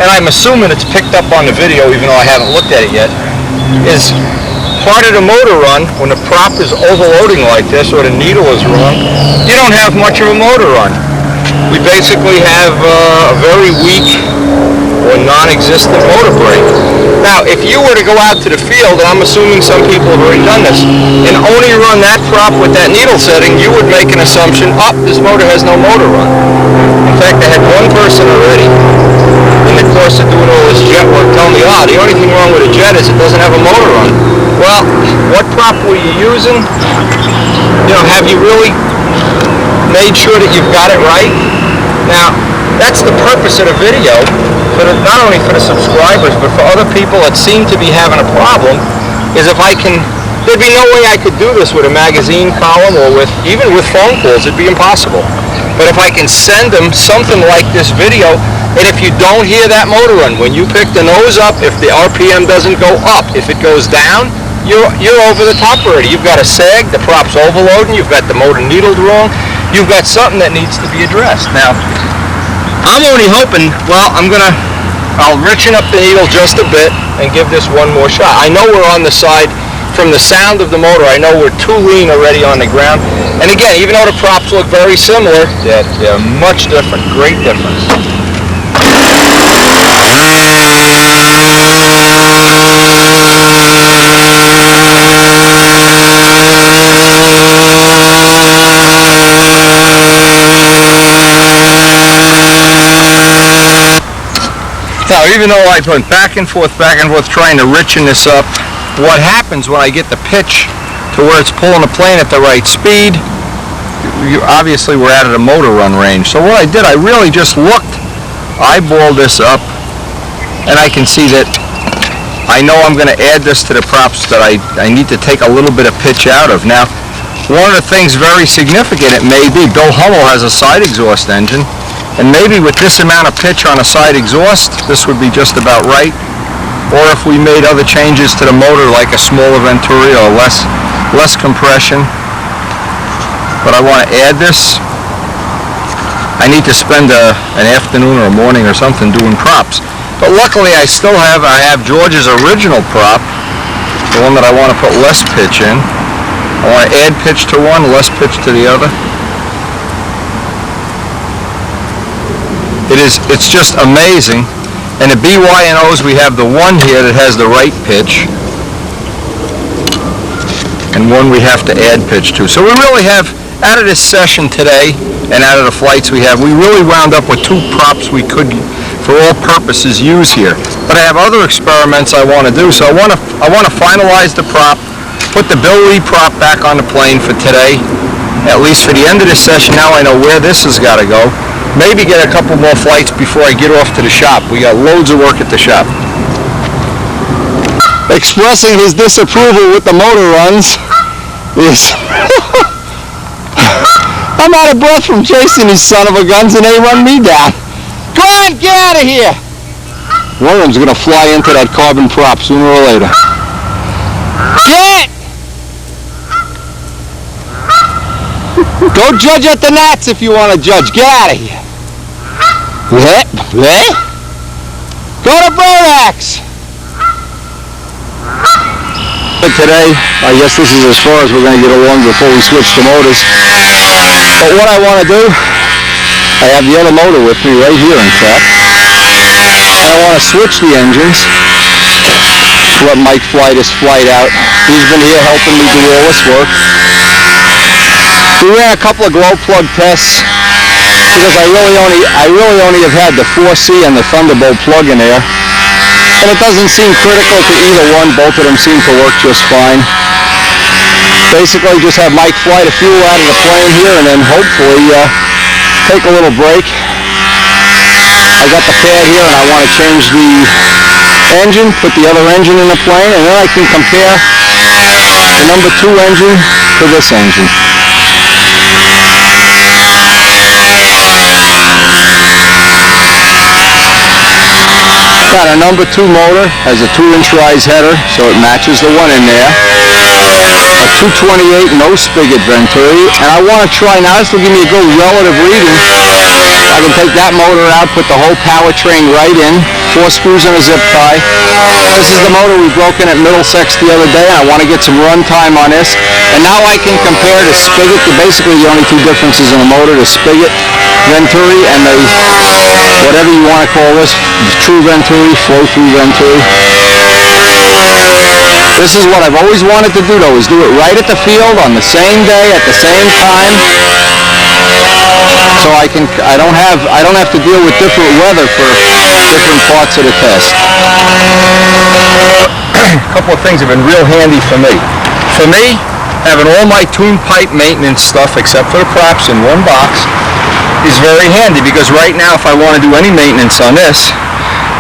and I'm assuming it's picked up on the video even though I haven't looked at it yet, is part of the motor run, when the prop is overloading like this or the needle is wrong, you don't have much of a motor run. We basically have a very weak or non-existent motor brake. Now, if you were to go out to the field, and I'm assuming some people have already done this, and only run that prop with that needle setting, you would make an assumption, this motor has no motor run. In fact, I had one person already, in the course of doing all this Jett work, tell me, the only thing wrong with a Jett is it doesn't have a motor run. Well, what prop were you using? Have you really made sure that you've got it right? Now, that's the purpose of the video, not only for the subscribers, but for other people that seem to be having a problem, is there'd be no way I could do this with a magazine column or even with phone calls. It'd be impossible. But if I can send them something like this video, and if you don't hear that motor run, when you pick the nose up, if the RPM doesn't go up, if it goes down, you're over the top already. You've got a sag, the prop's overloading, you've got the motor needled wrong, you've got something that needs to be addressed. Now, I'm only hoping, I'll richen up the needle just a bit and give this one more shot. I know we're on the side, from the sound of the motor, I know we're too lean already on the ground. And again, even though the props look very similar, they're much different, great difference. Now, even though I went back and forth, trying to richen this up, what happens when I get the pitch to where it's pulling the plane at the right speed, obviously we're out of the motor run range. So what I did, I really just eyeballed this up, and I can see that I know I'm going to add this to the props that I need to take a little bit of pitch out of. Now, one of the things very significant, it may be, Bill Hummel has a side exhaust engine, and maybe with this amount of pitch on a side exhaust, this would be just about right. Or if we made other changes to the motor, like a smaller Venturi or less compression. But I want to add this. I need to spend an afternoon or a morning or something doing props. But luckily I have George's original prop, the one that I want to put less pitch in. I want to add pitch to one, less pitch to the other. It's just amazing. And the BY&Os, we have the one here that has the right pitch, and one we have to add pitch to. So we really have, out of this session today, and out of the flights we have, we really wound up with 2 props we could, for all purposes, use here. But I have other experiments I want to do, so I want to finalize the prop, put the Bill Lee prop back on the plane for today, at least for the end of this session. Now I know where this has got to go. Maybe get a couple more flights before I get off to the shop. We got loads of work at the shop. Expressing his disapproval with the motor runs is... I'm out of breath from chasing these son of a guns and they run me down. Come on, get out of here! One of them's gonna fly into that carbon prop sooner or later. Get! Go judge at the Nats if you want to judge. Get out of here. What? Go to Brodax. Today, I guess this is as far as we're going to get along before we switch to motors. But what I want to do, I have the other motor with me right here, in fact. And I want to switch the engines. Let Mike fly this flight out. He's been here helping me do all this work. We ran a couple of glow plug tests because I really only have had the 4C and the Thunderbolt plug in there. And it doesn't seem critical to either one. Both of them seem to work just fine. Basically just have Mike fly the fuel out of the plane here and then hopefully take a little break. I got the pad here and I want to change the engine, put the other engine in the plane, and then I can compare the number 2 engine to this engine. Got a number 2 motor, has a 2-inch rise header, so it matches the one in there. A 228 no spigot Venturi, and I want to try, now this will give me a good relative reading. I can take that motor out, put the whole powertrain right in, 4 screws and a zip tie. This is the motor we broke in at Middlesex the other day, and I want to get some run time on this. And now I can compare the spigot, basically the only 2 differences in the motor, the spigot Venturi and the, whatever you want to call this, true Venturi, flow-through Venturi. This is what I've always wanted to do though, is do it right at the field on the same day, at the same time. So I don't have to deal with different weather for different parts of the test. A couple of things have been real handy for me. For me, having all my tune pipe maintenance stuff except for the props in one box is very handy, because right now if I want to do any maintenance on this,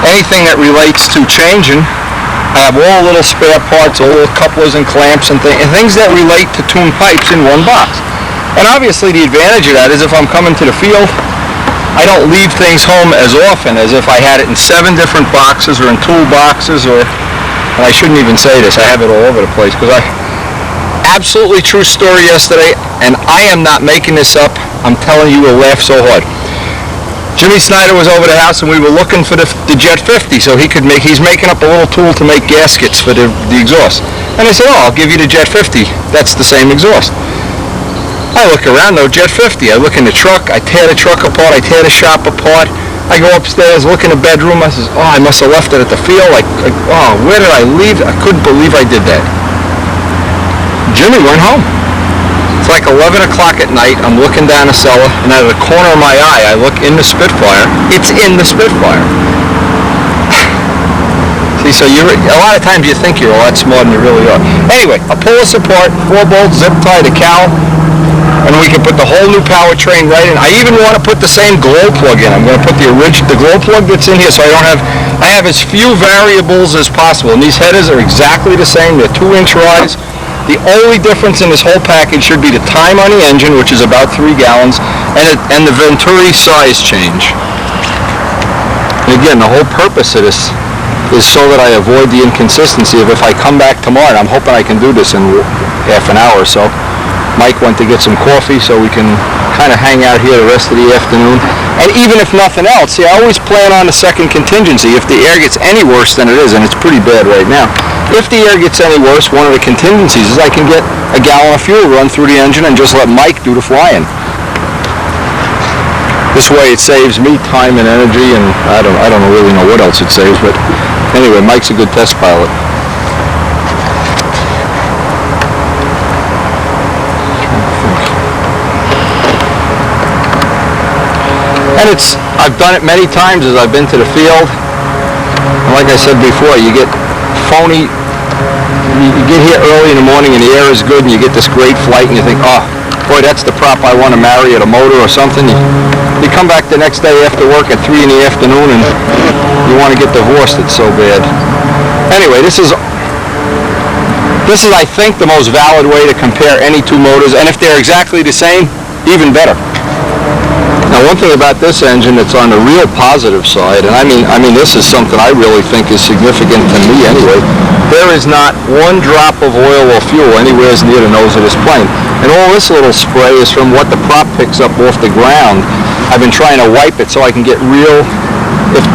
anything that relates to changing, I have all little spare parts, all little couplers and clamps and things that relate to tune pipes in one box. And obviously the advantage of that is if I'm coming to the field, I don't leave things home as often as if I had it in 7 different boxes or in tool boxes, or, and I shouldn't even say this, I have it all over the place, because absolutely true story yesterday, and I am not making this up, I'm telling you, you'll laugh so hard. Jimmy Snyder was over the house and we were looking for the Jett 50 so he's making up a little tool to make gaskets for the exhaust. And I said, oh, I'll give you the Jett 50, that's the same exhaust. I look around, no Jett 50. I look in the truck, I tear the truck apart, I tear the shop apart. I go upstairs, look in the bedroom, I says, oh, I must have left it at the field. Oh, where did I leave it? I couldn't believe I did that. Jimmy went home. It's like 11 o'clock at night, I'm looking down the cellar, and out of the corner of my eye, I look in the Spitfire. It's in the Spitfire. See, so a lot of times you think you're a lot smarter than you really are. Anyway, I pull this apart, 4 bolts, zip tie the cowl, and we can put the whole new powertrain right in. I even want to put the same glow plug in. I'm going to put the glow plug that's in here, so I have as few variables as possible. And these headers are exactly the same. They're 2-inch rise. The only difference in this whole package should be the time on the engine, which is about 3 gallons, and the Venturi size change. And again, the whole purpose of this is so that I avoid the inconsistency of if I come back tomorrow, and I'm hoping I can do this in half an hour or so. Mike went to get some coffee so we can kind of hang out here the rest of the afternoon. And even if nothing else, see, I always plan on the second contingency. If the air gets any worse than it is, and it's pretty bad right now, if the air gets any worse, one of the contingencies is I can get a gallon of fuel run through the engine and just let Mike do the flying. This way it saves me time and energy, and I don't really know what else it saves, but anyway, Mike's a good test pilot. And I've done it many times as I've been to the field. And like I said before, you get phony, you get here early in the morning and the air is good and you get this great flight and you think, oh, boy, that's the prop I want to marry at a motor or something. You come back the next day after work at 3 in the afternoon and you want to get divorced. It's so bad. Anyway, this is, I think, the most valid way to compare any two motors. And if they're exactly the same, even better. Now, one thing about this engine that's on the real positive side, and I mean this is something I really think is significant to me anyway, there is not one drop of oil or fuel anywhere near the nose of this plane. And all this little spray is from what the prop picks up off the ground. I've been trying to wipe it so I can get real,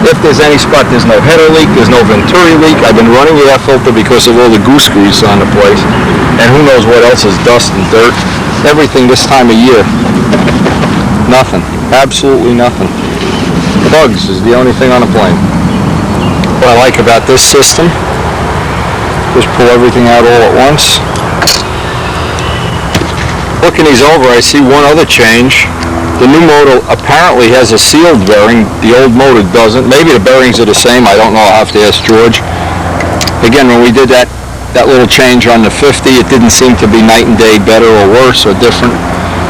if there's any spot, there's no header leak, there's no venturi leak. I've been running the air filter because of all the goose grease on the place. And who knows what else is dust and dirt. Everything this time of year. Nothing. Absolutely nothing. Bugs is the only thing on the plane. What I like about this system, just pull everything out all at once. Looking these over, I see one other change. The new motor apparently has a sealed bearing. The old motor doesn't. Maybe the bearings are the same. I don't know. I'll have to ask George. Again, when we did that little change on the 50, it didn't seem to be night and day better or worse or different.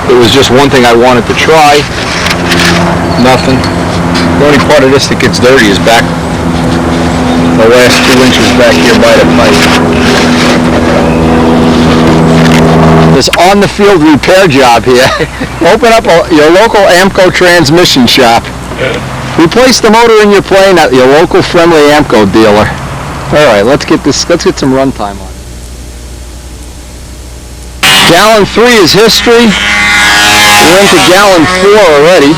It was just one thing I wanted to try. Nothing. The only part of this that gets dirty is back, the last 2 inches back here by the pipe. This on-the-field repair job here. Open up your local Amco transmission shop. Replace the motor in your plane at your local friendly Amco dealer. All right, let's get some run time on it. Gallon 3 is history. We're into gallon 4 already.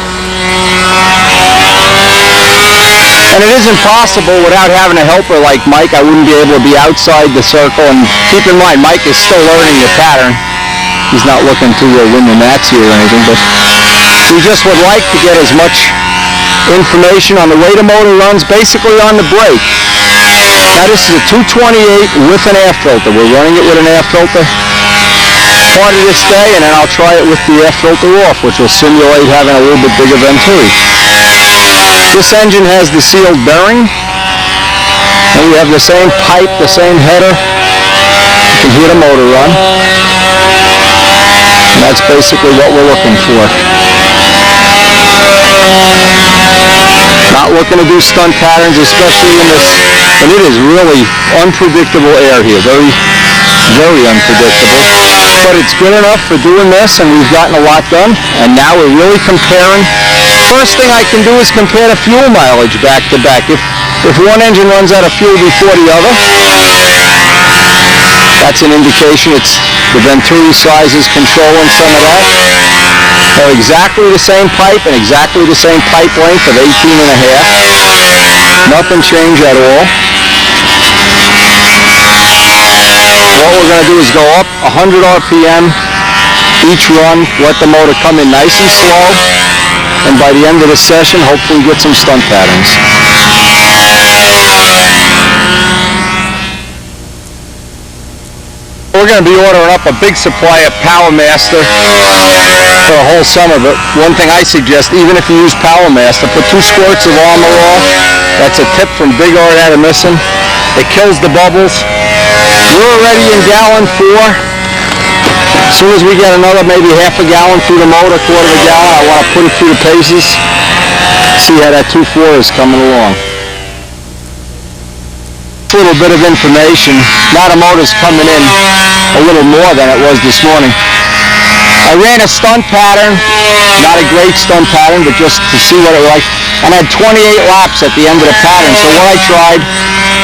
And it is impossible without having a helper like Mike. I wouldn't be able to be outside the circle. And keep in mind, Mike is still learning the pattern. He's not looking to win the Nazi or anything, but we just would like to get as much information on the way the motor runs, basically on the brake. Now this is a 228 with an air filter. We're running it with an air filter part of this day, and then I'll try it with the air filter off, which will simulate having a little bit bigger venturi. This engine has the sealed bearing, and we have the same pipe, the same header. You can hear the motor run, and that's basically what we're looking for. Not looking to do stunt patterns, especially in this, and it is really unpredictable air here, very, very unpredictable. But it's good enough for doing this, and we've gotten a lot done, and now we're really comparing. First thing I can do is compare the fuel mileage back to back. If one engine runs out of fuel before the other, that's an indication it's the venturi size is controlling some of that. They're exactly the same pipe and exactly the same pipe length of 18.5. Nothing changed at all. What we're going to do is go up 100 RPM each run, let the motor come in nice and slow, and by the end of the session, hopefully get some stunt patterns. We're going to be ordering up a big supply of Power Master for the whole summer, but one thing I suggest, even if you use Power Master, put 2 squirts of Armor All. That's a tip from Big Art Adamison. It kills the bubbles. We're already in gallon 4. As soon as we get another maybe half a gallon through the motor, quarter of a gallon, I want to put it through the paces, see how that 2.4 is coming along. A little bit of information. Now the motor's coming in a little more than it was this morning. I ran a stunt pattern, not a great stunt pattern, but just to see what it was like, and I had 28 laps at the end of the pattern. So what I tried,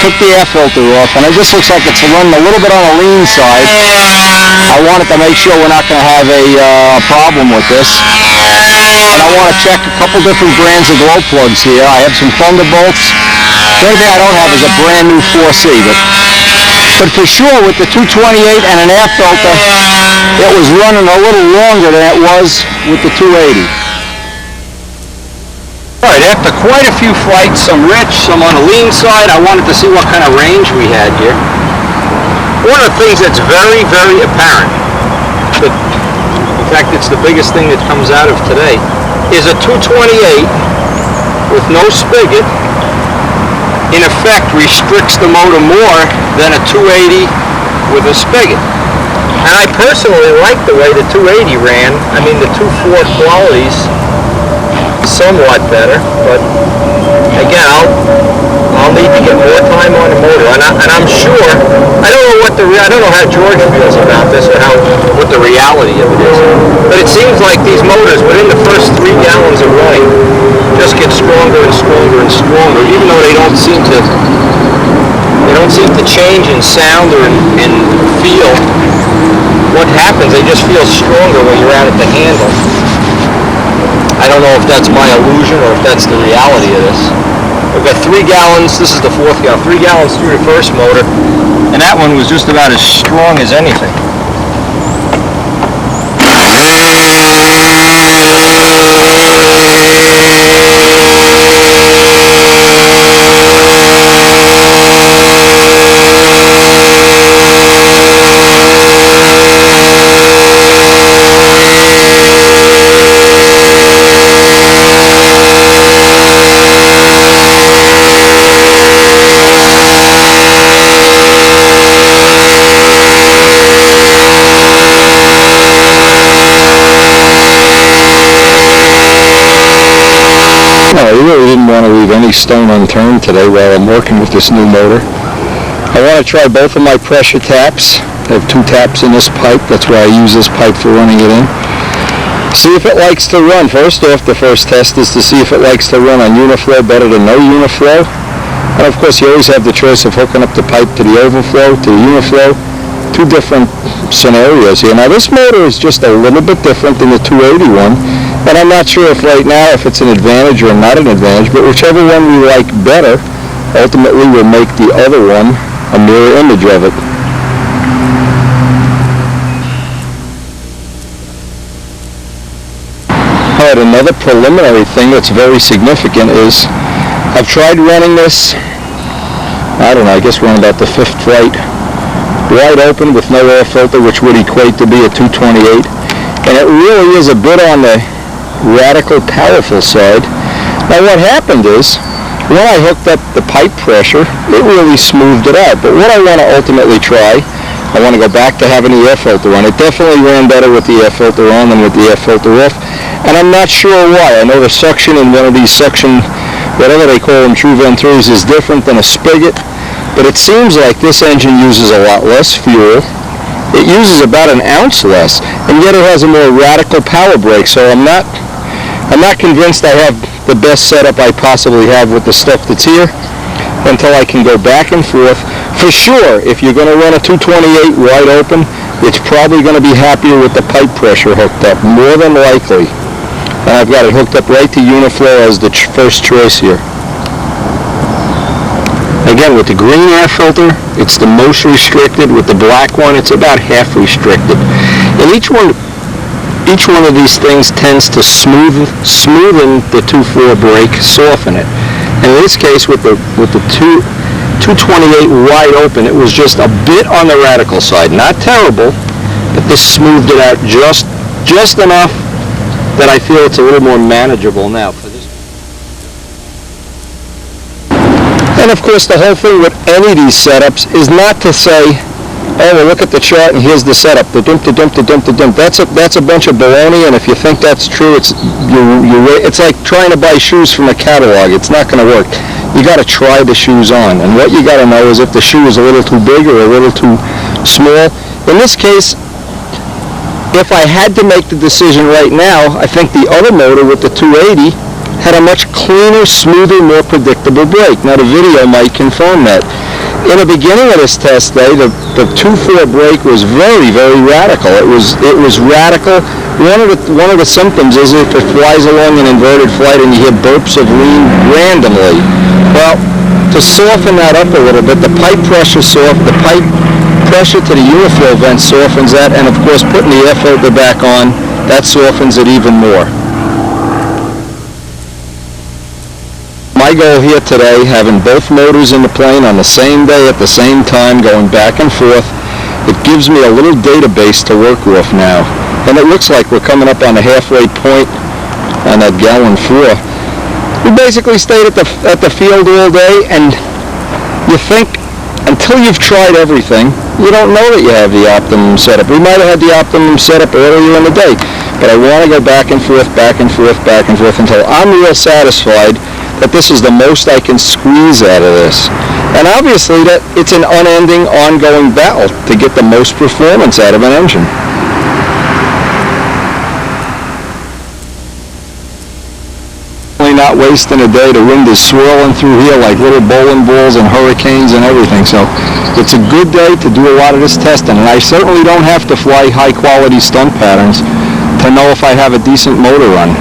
took the air filter off, and it just looks like it's running a little bit on the lean side. I wanted to make sure we're not going to have a problem with this. And I want to check a couple different brands of glow plugs here. I have some Thunderbolts. The only thing I don't have is a brand new 4C, but for sure with the 228 and an air filter, it was running a little longer than it was with the 280. All right, after quite a few flights, some rich, some on the lean side, I wanted to see what kind of range we had here. One of the things that's very, very apparent, that, in fact, it's the biggest thing that comes out of today, is a 228 with no spigot, in effect, restricts the motor more than a 280 with a spigot. And I personally like the way the 280 ran. I mean, the 2.4 quality's somewhat better, but again, I'll need to get more time on the motor, and I'm sure I don't know how George feels about this or what the reality of it is, but it seems like these motors within the first 3 gallons of running just get stronger and stronger and stronger, even though they don't seem to change in sound or in feel. What happens? They just feel stronger when you're out at the handle. I don't know if that's my illusion or if that's the reality of this. We've got 3 gallons, this is the 4th gallon, 3 gallons through the first motor, and that one was just about as strong as anything. I really didn't want to leave any stone unturned today while I'm working with this new motor. I want to try both of my pressure taps. I have 2 taps in this pipe. That's why I use this pipe for running it in. See if it likes to run. First off, the first test is to see if it likes to run on Uniflow better than no Uniflow. And of course, you always have the choice of hooking up the pipe to the overflow, to the Uniflow. 2 different scenarios here. Now, this motor is just a little bit different than the 281. And I'm not sure if right now if it's an advantage or not an advantage, but whichever one we like better, ultimately will make the other one a mirror image of it. Alright, another preliminary thing that's very significant is I've tried running this, I don't know, I guess we're on about the 5th flight, wide open with no air filter, which would equate to be a 228, and it really is a bit on the radical powerful side. Now what happened is when I hooked up the pipe pressure, it really smoothed it out, but what I want to ultimately try, I want to go back to having the air filter on. It definitely ran better with the air filter on than with the air filter off, and I'm not sure why. I know the suction in one of these suction, whatever they call them, true vent 3s, is different than a spigot, but it seems like this engine uses a lot less fuel. It uses about an ounce less, and yet it has a more radical power brake, so I'm not convinced I have the best setup I possibly have with the stuff that's here until I can go back and forth. For sure, if you're going to run a 228 wide open, it's probably going to be happier with the pipe pressure hooked up, more than likely. And I've got it hooked up right to Uniflow as the first choice here. Again, with the green air filter, it's the most restricted. With the black one, it's about half restricted. And each one of these things tends to smoothen the 2.4 brake, soften it. And in this case, with the 228 wide open, it was just a bit on the radical side. Not terrible, but this smoothed it out just enough that I feel it's a little more manageable now for this. And of course, the whole thing with any of these setups is not to say, oh, well, look at the chart and here's the setup. The dump, the dump, the dump, the dump. That's a bunch of baloney, and if you think that's true, it's like trying to buy shoes from a catalog. It's not going to work. You got to try the shoes on, and what you got to know is if the shoe is a little too big or a little too small. In this case, if I had to make the decision right now, I think the other motor with the 280 had a much cleaner, smoother, more predictable brake. Now the video might confirm that. In the beginning of this test day, the 2.4 brake was very, very radical. It was radical. One of the symptoms is if it flies along an inverted flight and you hear burps of lean randomly. Well, to soften that up a little bit, the pipe pressure the pipe pressure to the Uniflow vent softens that, and of course putting the air filter back on, that softens it even more. My goal here today, having both motors in the plane on the same day at the same time, going back and forth, it gives me a little database to work with now. And it looks like we're coming up on the halfway point on that gallon 4. We basically stayed at the field all day, and you think until you've tried everything, you don't know that you have the optimum setup. We might have had the optimum setup earlier in the day, but I want to go back and forth, back and forth, back and forth until I'm real satisfied that this is the most I can squeeze out of this. And obviously that it's an unending, ongoing battle to get the most performance out of an engine. Not wasting a day. The wind is swirling through here like little bowling balls and hurricanes and everything. So it's a good day to do a lot of this testing. And I certainly don't have to fly high quality stunt patterns to know if I have a decent motor run.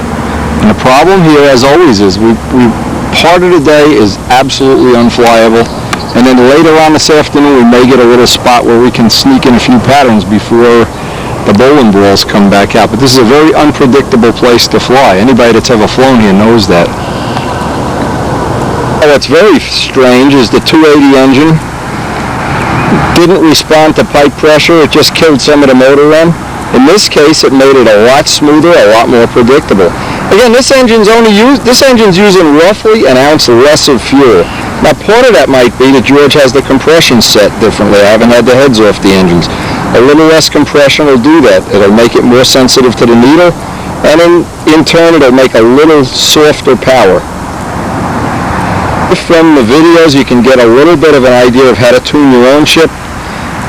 And the problem here, as always, is part of the day is absolutely unflyable. And then later on this afternoon, we may get a little spot where we can sneak in a few patterns before the bowling balls come back out. But this is a very unpredictable place to fly. Anybody that's ever flown here knows that. What's very strange is the 280 engine didn't respond to pipe pressure. It just killed some of the motor run. In this case, it made it a lot smoother, a lot more predictable. Again, this engine's using roughly an ounce less of fuel. Now, part of that might be that George has the compression set differently. I haven't had the heads off the engines. A little less compression will do that. It'll make it more sensitive to the needle, and in turn, it'll make a little softer power. From the videos, you can get a little bit of an idea of how to tune your own ship.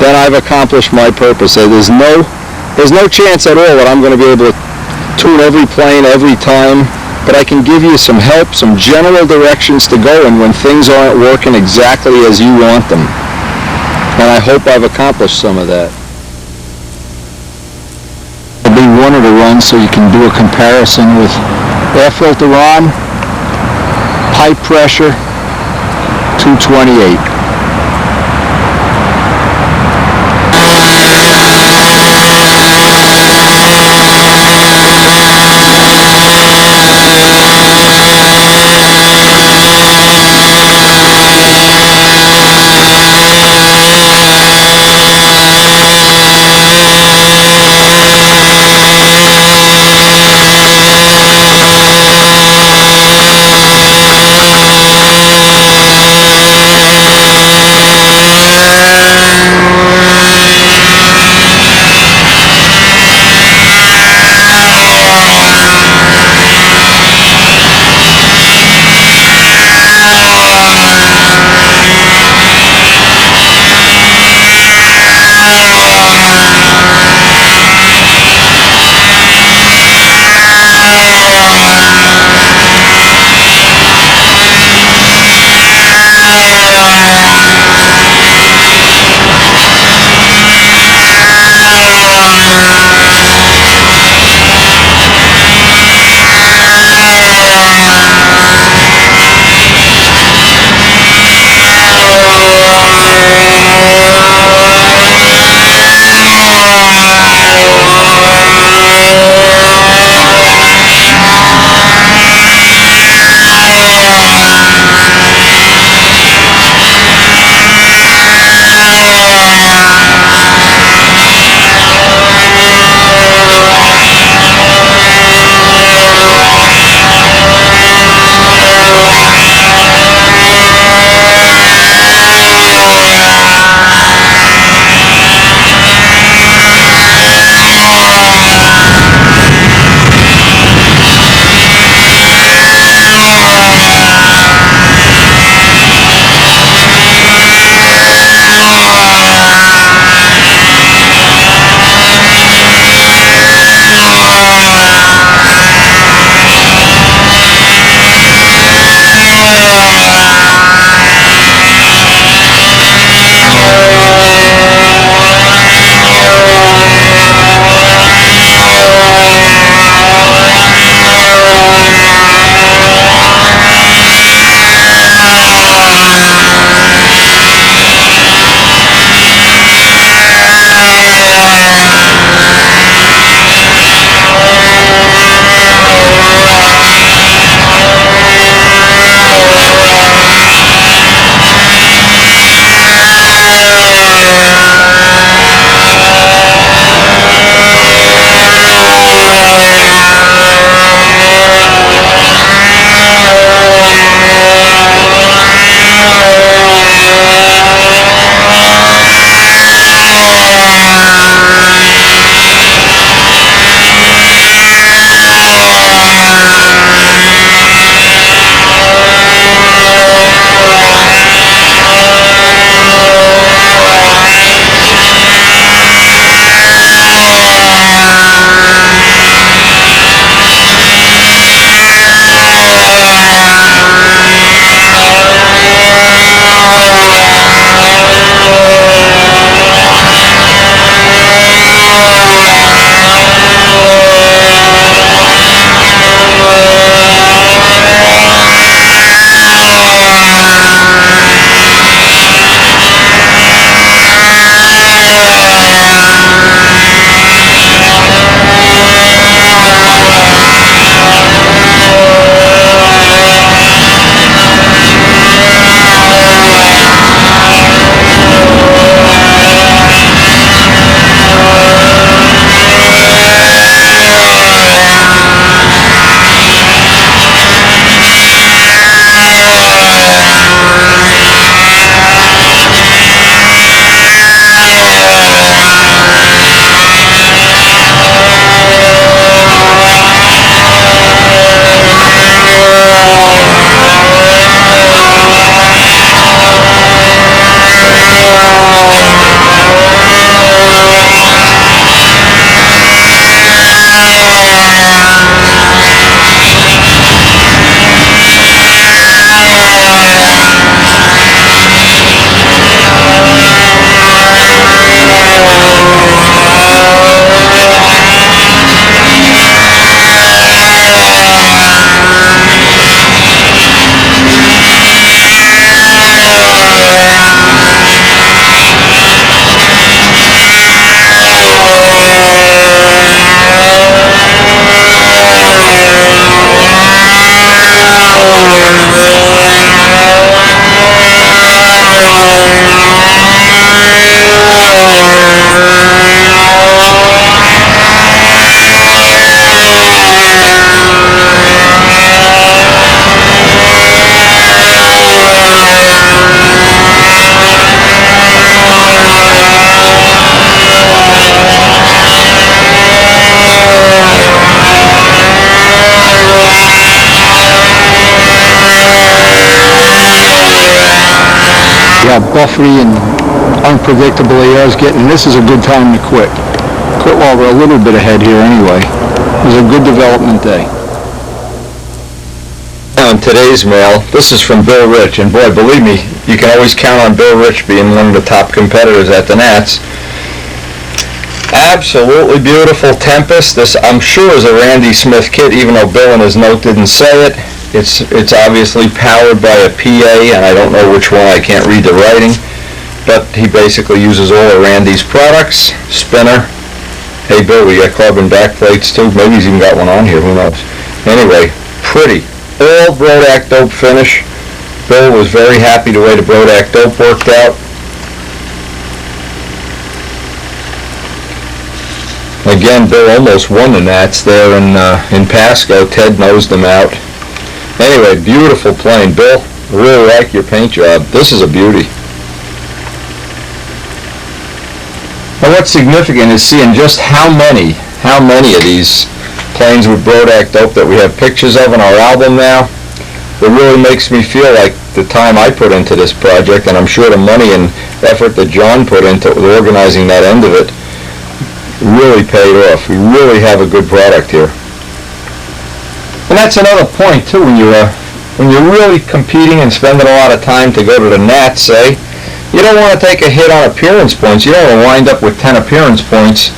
Then I've accomplished my purpose. So there's no chance at all that I'm going to be able to tune every plane every time, but I can give you some help, some general directions to go in when things aren't working exactly as you want them. And I hope I've accomplished some of that. It'll be one of the runs so you can do a comparison with air filter on, pipe pressure, 228. how buffery and unpredictable the air is getting. This is a good time to quit. Quit while we're a little bit ahead here anyway. It was a good development day. Now in today's mail, this is from Bill Rich, and boy, believe me, you can always count on Bill Rich being one of the top competitors at the Nats. Absolutely beautiful Tempest. This, I'm sure, is a Randy Smith kit, even though Bill in his note didn't say it. It's obviously powered by a PA, and I don't know which one, I can't read the writing, but he basically uses all of Randy's products. Spinner. Hey Bill, we got carbon back plates too. Maybe he's even got one on here, who knows. Anyway, pretty. All Brodak dope finish. Bill was very happy the way the Brodak dope worked out. Again, Bill almost won the Nats there in Pasco. Ted nosed them out. Anyway, beautiful plane. Bill, I really like your paint job. This is a beauty. And what's significant is seeing just how many of these planes with Brodak dope that we have pictures of in our album now. It really makes me feel like the time I put into this project, and I'm sure the money and effort that John put into organizing that end of it, really paid off. We really have a good product here. And that's another point too, when you're really competing and spending a lot of time to go to the Nats, say, you don't want to take a hit on appearance points. You don't want to wind up with 10 appearance points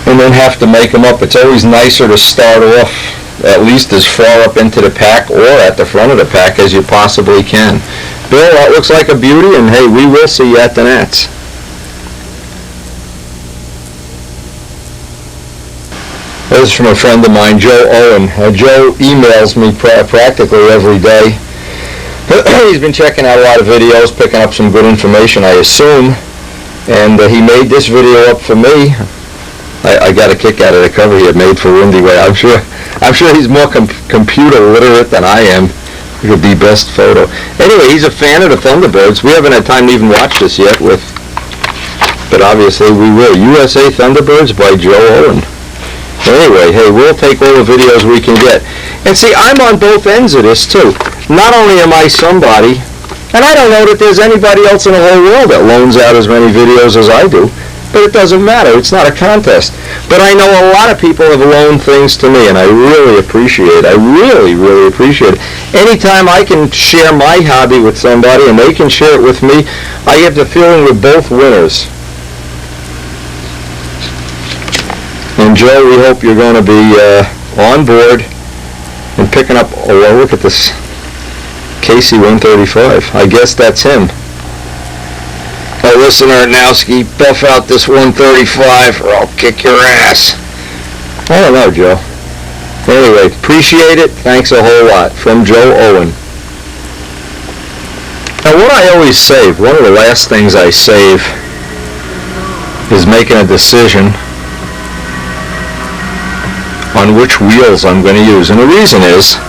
and then have to make them up. It's always nicer to start off at least as far up into the pack or at the front of the pack as you possibly can. Bill, that looks like a beauty, and hey, we will see you at the Nats. This is from a friend of mine, Joe Owen. Joe emails me practically every day. He's been checking out a lot of videos, picking up some good information, I assume. And he made this video up for me. I got a kick out of the cover he had made for Windy Way. I'm sure he's more computer literate than I am. It would be best photo. Anyway, he's a fan of the Thunderbirds. We haven't had time to even watch this yet, but obviously we will. USA Thunderbirds by Joe Owen. Anyway, hey, we'll take all the videos we can get. And see, I'm on both ends of this too. Not only am I somebody, and I don't know that there's anybody else in the whole world that loans out as many videos as I do, but it doesn't matter. It's not a contest. But I know a lot of people have loaned things to me, and I really appreciate it. I really, really appreciate it. Anytime I can share my hobby with somebody and they can share it with me, I get the feeling we're both winners. And Joe, we hope you're going to be on board and picking up, oh, well, look at this KC-135. I guess that's him. Oh, listen, Arnowski, buff out this 135 or I'll kick your ass. I don't know, Joe. Anyway, appreciate it. Thanks a whole lot. From Joe Owen. Now, what I always save, one of the last things I save is making a decision on which wheels I'm going to use. And the reason is,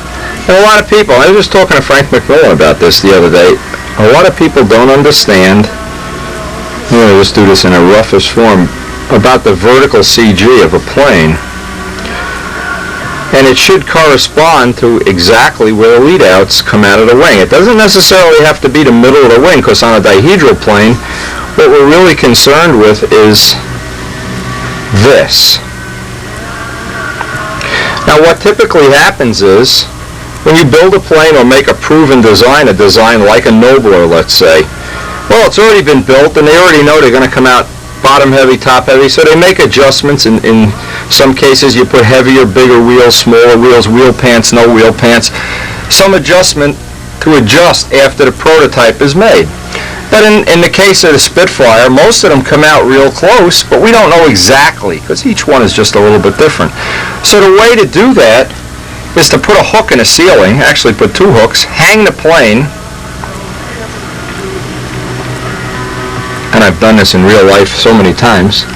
and a lot of people, I was just talking to Frank McMillan about this the other day, a lot of people don't understand, I'm going to just do this in a roughest form, about the vertical CG of a plane. And it should correspond to exactly where the lead-outs come out of the wing. It doesn't necessarily have to be the middle of the wing, because on a dihedral plane, what we're really concerned with is this. Now, what typically happens is, when you build a plane or make a proven design, a design like a Nobler, let's say, well, it's already been built, and they already know they're going to come out bottom heavy, top heavy, so they make adjustments. In some cases, you put heavier, bigger wheels, smaller wheels, wheel pants, no wheel pants, some adjustment to adjust after the prototype is made. But in the case of the Spitfire, most of them come out real close, but we don't know exactly, because each one is just a little bit different. So the way to do that is to put a hook in a ceiling, actually put two hooks, hang the plane, and I've done this in real life so many times.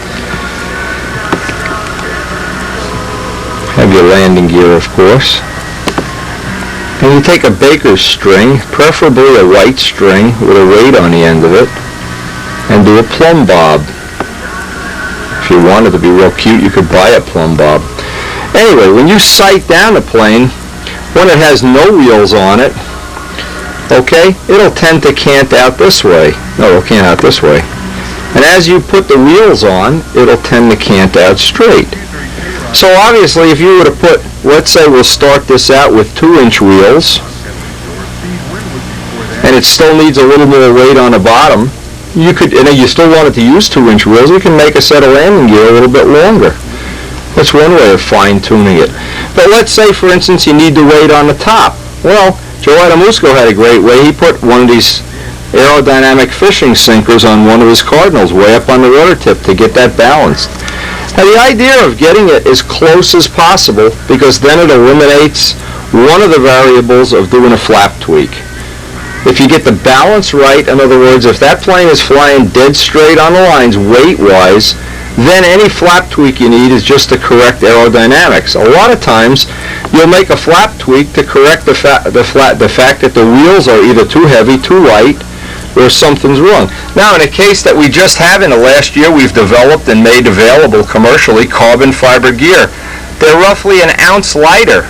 Have your landing gear, of course. And you take a baker's string, preferably a white string with a rate on the end of it, and do a plumb bob. If you wanted to be real cute, you could buy a plumb bob. Anyway, when you sight down a plane, when it has no wheels on it, okay, it'll tend to cant out this way. No, it'll cant out this way. And as you put the wheels on, it'll tend to cant out straight. So obviously, if you were to put, let's say we'll start this out with 2-inch wheels, and it still needs a little more weight on the bottom, you could, and you still wanted to use 2-inch wheels, you can make a set of landing gear a little bit longer. That's one way of fine-tuning it. But let's say, for instance, you need the weight on the top. Well, Joe Adamusco had a great way. He put one of these aerodynamic fishing sinkers on one of his Cardinals way up on the rudder tip to get that balanced. Now, the idea of getting it as close as possible, because then it eliminates one of the variables of doing a flap tweak. If you get the balance right, in other words, if that plane is flying dead straight on the lines weight-wise, then any flap tweak you need is just to correct aerodynamics. A lot of times, you'll make a flap tweak to correct the fact that the wheels are either too heavy, too light, or something's wrong. Now, in a case that we just have in the last year, we've developed and made available commercially carbon fiber gear. They're roughly an ounce lighter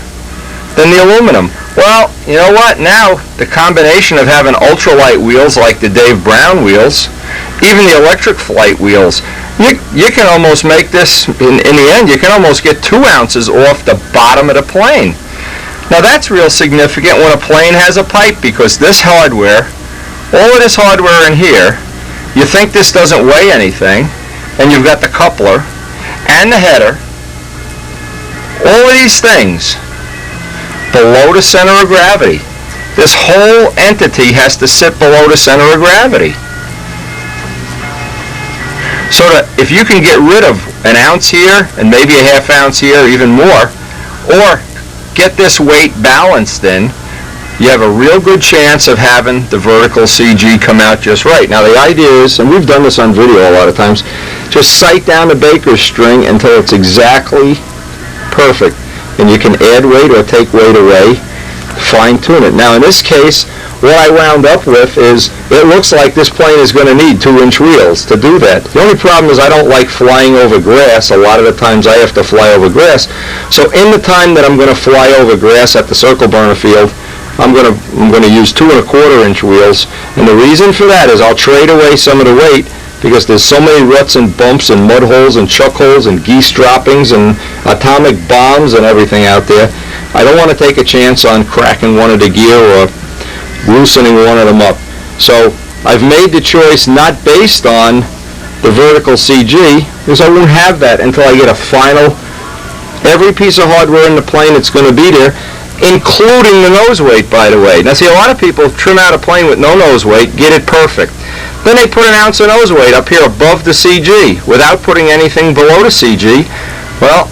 than the aluminum. Well, you know what? Now, the combination of having ultralight wheels like the Dave Brown wheels, even the electric flight wheels, you can almost make this, in the end, you can almost get 2 ounces off the bottom of the plane. Now, that's real significant when a plane has a pipe, because this hardware, all of this hardware in here, you think this doesn't weigh anything, and you've got the coupler and the header, all of these things below the center of gravity. This whole entity has to sit below the center of gravity. So that if you can get rid of an ounce here and maybe a half ounce here, even more, or get this weight balanced in, you have a real good chance of having the vertical CG come out just right. Now the idea is, and we've done this on video a lot of times, just sight down the Baker's string until it's exactly perfect. And you can add weight or take weight away, fine tune it. Now in this case, what I wound up with is, it looks like this plane is going to need 2-inch wheels to do that. The only problem is I don't like flying over grass. A lot of the times I have to fly over grass. So in the time that I'm going to fly over grass at the circle burner field, I'm going to use 2 1/4-inch wheels. And the reason for that is I'll trade away some of the weight, because there's so many ruts and bumps and mud holes and chuck holes and geese droppings and atomic bombs and everything out there. I don't want to take a chance on cracking one of the gear or loosening one of them up. So I've made the choice not based on the vertical CG, because I won't have that until I get a final, every piece of hardware in the plane that's going to be there, including the nose weight, by the way. Now see, a lot of people trim out a plane with no nose weight, get it perfect. Then they put an ounce of nose weight up here above the CG without putting anything below the CG. Well,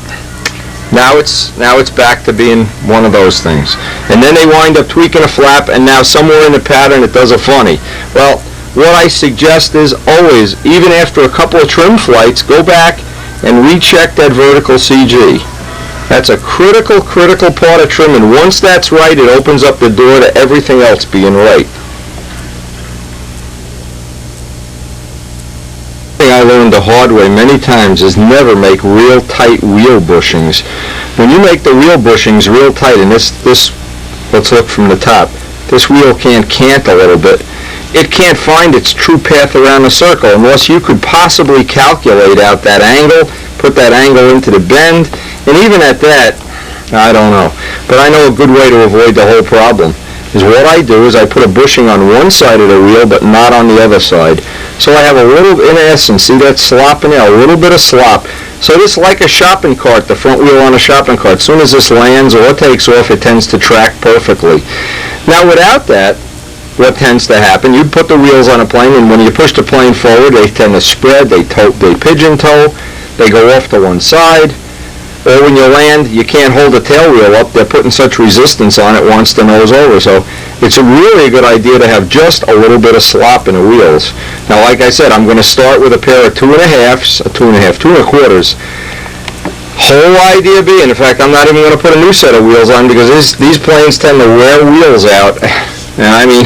now it's back to being one of those things. And then they wind up tweaking a flap, and now somewhere in the pattern it does a funny. Well, what I suggest is always, even after a couple of trim flights, go back and recheck that vertical CG. That's a critical part of trim, and once that's right, it opens up the door to everything else being right. I learned the hard way many times is never make real tight wheel bushings. When you make the wheel bushings real tight, and this let's look from the top, this wheel can't cant a little bit. It can't find its true path around the circle unless you could possibly calculate out that angle, put that angle into the bend, and even at that, I don't know. But I know a good way to avoid the whole problem is what I do is I put a bushing on one side of the wheel but not on the other side. So I have a little, in essence, see that slop in there, a little bit of slop. So this is like a shopping cart, the front wheel on a shopping cart. As soon as this lands or takes off, it tends to track perfectly. Now without that, what tends to happen, you put the wheels on a plane, and when you push the plane forward, they tend to spread, they pigeon toe, they go off to one side. Or when you land, you can't hold the tail wheel up. They're putting such resistance on it once the nose over. So it's really a good idea to have just a little bit of slop in the wheels. Now, like I said, I'm going to start with a pair of 2 1/4s. Whole idea being, in fact, I'm not even going to put a new set of wheels on, because these planes tend to wear wheels out. And I mean,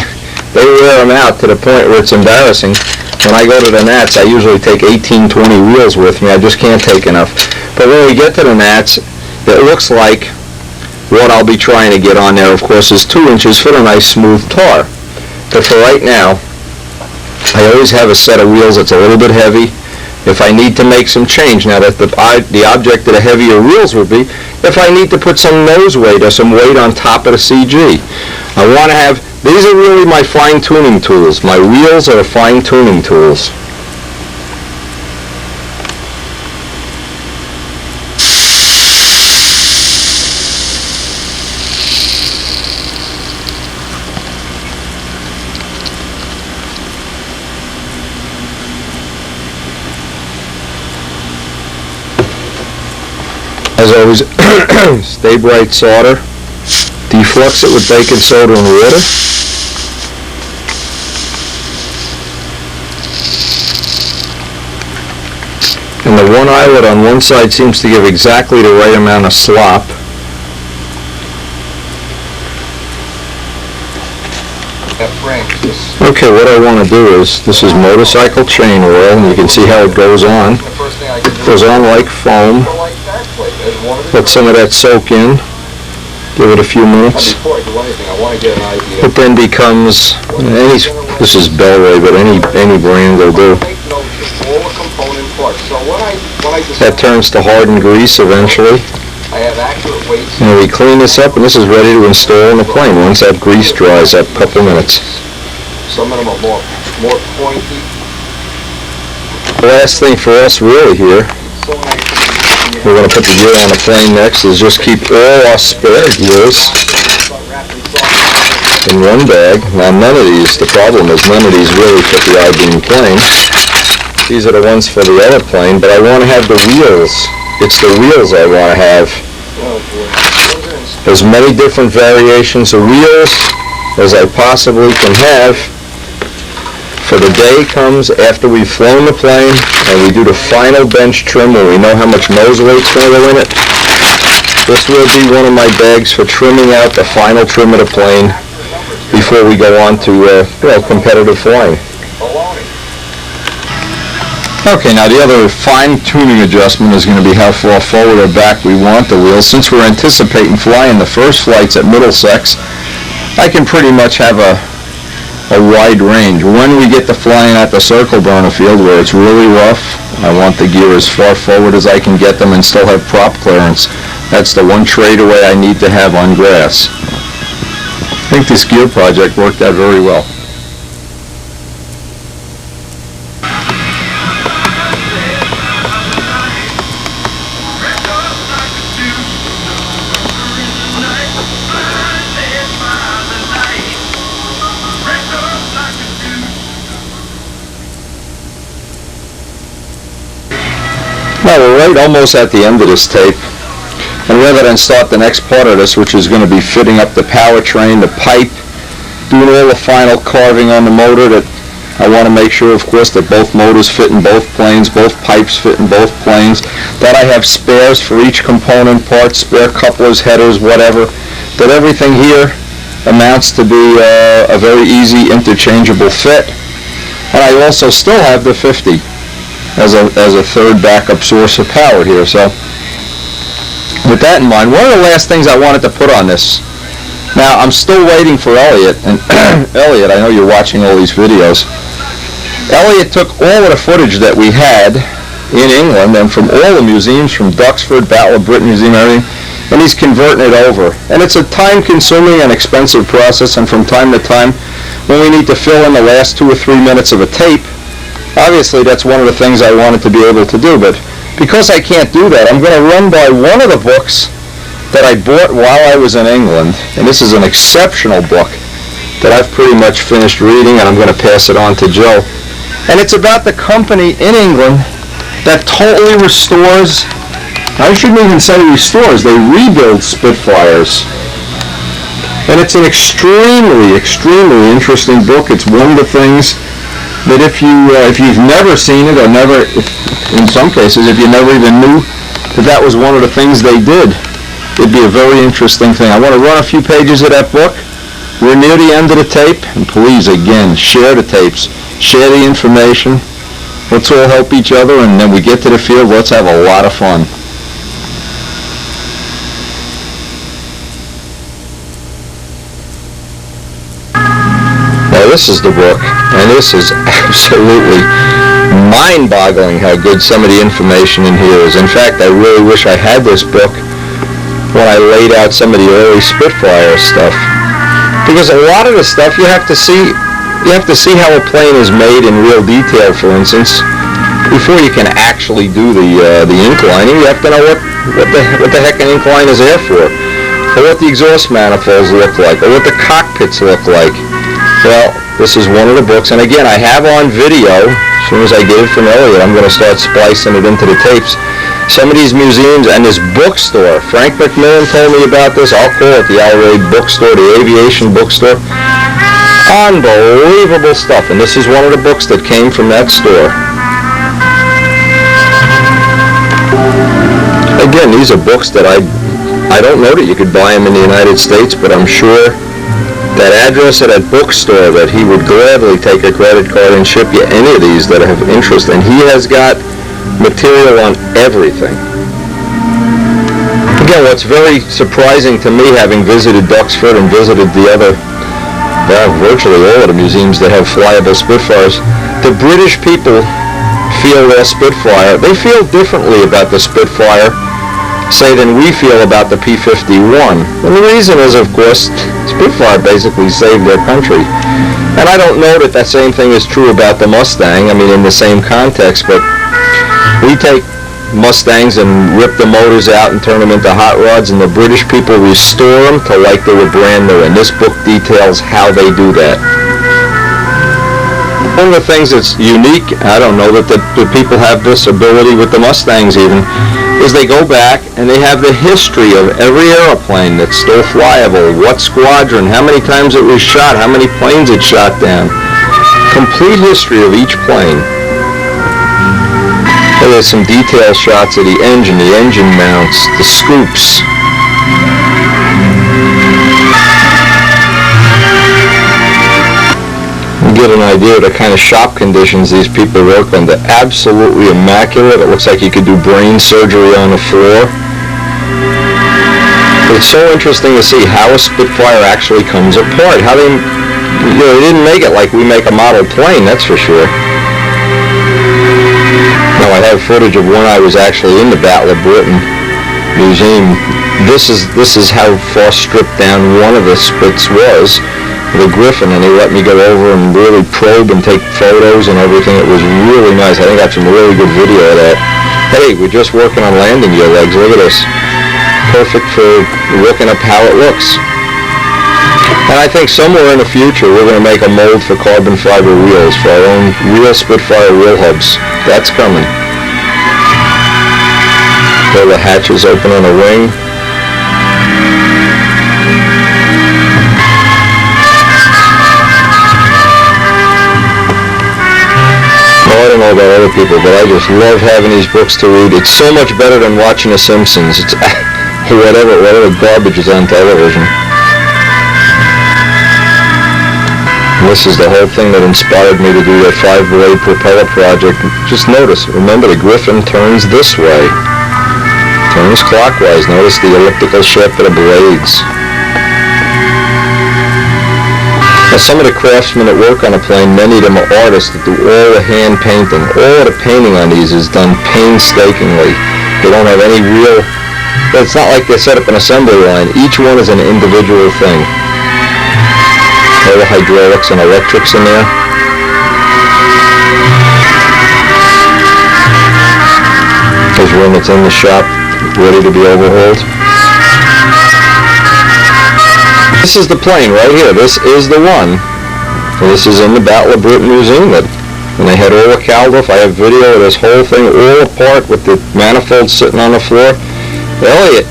they wear them out to the point where it's embarrassing. When I go to the Nats, I usually take 18, 20 wheels with me. I just can't take enough. But when we get to the Nats, it looks like what I'll be trying to get on there, of course, is 2 inches for the nice smooth tar. But for right now, I always have a set of wheels that's a little bit heavy. If I need to make some change, now that the object of the heavier wheels will be, if I need to put some nose weight or some weight on top of the CG. I want to have, these are really my fine-tuning tools. My wheels are fine-tuning tools. As always, stay bright solder. Deflux it with baking soda and water. And the one eyelet on one side seems to give exactly the right amount of slop. Okay, what I want to do is, this is motorcycle chain oil, and you can see how it goes on. It goes on like foam. Let some of that soak in. Give it a few minutes. It then becomes, this is Bellway, but any brand will do. That turns to hardened grease eventually. And we clean this up, and this is ready to install in the plane once that grease dries up a couple minutes. Some of them are more pointy. The last thing for us really here, we're going to put the gear on the plane next, is just keep all our spare gears in one bag. Now none of these, the problem is none of these really fit the I-beam plane. These are the ones for the other plane, but I want to have the wheels. It's the wheels I want to have. As many different variations of wheels as I possibly can have. For the day comes after we've flown the plane and we do the final bench trim where we know how much nose weight's going to go in it. This will be one of my bags for trimming out the final trim of the plane before we go on to competitive flying. Okay, now the other fine-tuning adjustment is going to be how far forward or back we want the wheels. Since we're anticipating flying the first flights at Middlesex, I can pretty much have a wide range. When we get to flying at the circle burner field where it's really rough, I want the gear as far forward as I can get them and still have prop clearance. That's the one trade away I need to have on grass. I think this gear project worked out very well. Now we're right almost at the end of this tape, and rather than start the next part of this, which is going to be fitting up the powertrain, the pipe, doing all the final carving on the motor, that I want to make sure, of course, that both motors fit in both planes, both pipes fit in both planes, that I have spares for each component part, spare couplers, headers, whatever, that everything here amounts to be a very easy interchangeable fit. And I also still have the 50. As a third backup source of power here. So with that in mind, one of the last things I wanted to put on this, now I'm still waiting for Elliot, and Elliot, I know you're watching all these videos. Elliot took all of the footage that we had in England and from all the museums, from Duxford, Battle of Britain Museum, everything, and he's converting it over. And it's a time-consuming and expensive process, and from time to time, when we need to fill in the last 2 or 3 minutes of a tape, obviously, that's one of the things I wanted to be able to do, but because I can't do that, I'm going to run by one of the books that I bought while I was in England, and this is an exceptional book that I've pretty much finished reading, and I'm going to pass it on to Joe. And it's about the company in England that totally restores, I shouldn't even say restores, they rebuild Spitfires. And it's an extremely, extremely interesting book. It's one of the things that if you've never seen it, or never, in some cases, if you never even knew that was one of the things they did, it'd be a very interesting thing. I want to run a few pages of that book. We're near the end of the tape, and please, again, share the tapes, share the information. Let's all help each other, and then we get to the field, let's have a lot of fun. Now this is the book, and this is absolutely mind-boggling how good some of the information in here is. In fact, I really wish I had this book when I laid out some of the early Spitfire stuff, because a lot of the stuff you have to see how a plane is made in real detail, for instance, before you can actually do the inclining. You have to know what the heck an incline is there for, or what the exhaust manifolds look like, or what the cockpits look like. Well, this is one of the books, and again, I have on video. As soon as I get it from Elliot, I'm going to start splicing it into the tapes. Some of these museums and this bookstore, Frank McMillan told me about this. I'll call it the Alroyd bookstore, the aviation bookstore. Unbelievable stuff, and this is one of the books that came from that store. Again, these are books that I don't know that you could buy them in the United States, but I'm sure that address at that bookstore that he would gladly take a credit card and ship you any of these that have interest, and he has got material on everything. Again, what's very surprising to me, having visited Duxford and visited the other, virtually all of the museums that have flyable Spitfires, the British people feel their Spitfire. They feel differently about the Spitfire, say, than we feel about the P-51. And the reason is, of course, Spitfire basically saved their country. And I don't know that that same thing is true about the Mustang, I mean, in the same context, but we take Mustangs and rip the motors out and turn them into hot rods, and the British people restore them to like they were brand new, and this book details how they do that. One of the things that's unique, I don't know that the people have this ability with the Mustangs even, is they go back and they have the history of every airplane that's still flyable, what squadron, how many times it was shot, how many planes it shot down. Complete history of each plane. There's some detail shots of the engine mounts, the scoops. You get an idea of the kind of shop conditions these people work under. Absolutely immaculate. It looks like you could do brain surgery on the floor. It's so interesting to see how a Spitfire actually comes apart. How they didn't make it like we make a model plane, that's for sure. Now, I have footage of when I was actually in the Battle of Britain Museum. This is how far stripped down one of the Spits was, the Griffin, and he let me go over and really probe and take photos and everything. It was really nice. I think I got some really good video of that. Hey, we're just working on landing gear legs. Look at this. Perfect for looking up how it looks. And I think somewhere in the future we're going to make a mold for carbon fiber wheels for our own real Spitfire wheel hubs. That's coming. There the hatches open on the wing. I don't know about other people, but I just love having these books to read. It's so much better than watching The Simpsons. It's whatever garbage is on television. And this is the whole thing that inspired me to do that 5-blade propeller project. Just notice, remember the Griffin turns this way. Turns clockwise. Notice the elliptical shape of the blades. Now, some of the craftsmen that work on a plane, many of them are artists that do all the hand painting. All the painting on these is done painstakingly. They don't have any real... It's not like they set up an assembly line. Each one is an individual thing. All the hydraulics and electrics in there. There's one that's in the shop, ready to be overhauled. This is the plane right here. This is the one. And this is in the Battle of Britain Museum. And they had all the Caldolf. I have video of this whole thing all apart with the manifolds sitting on the floor. Elliot,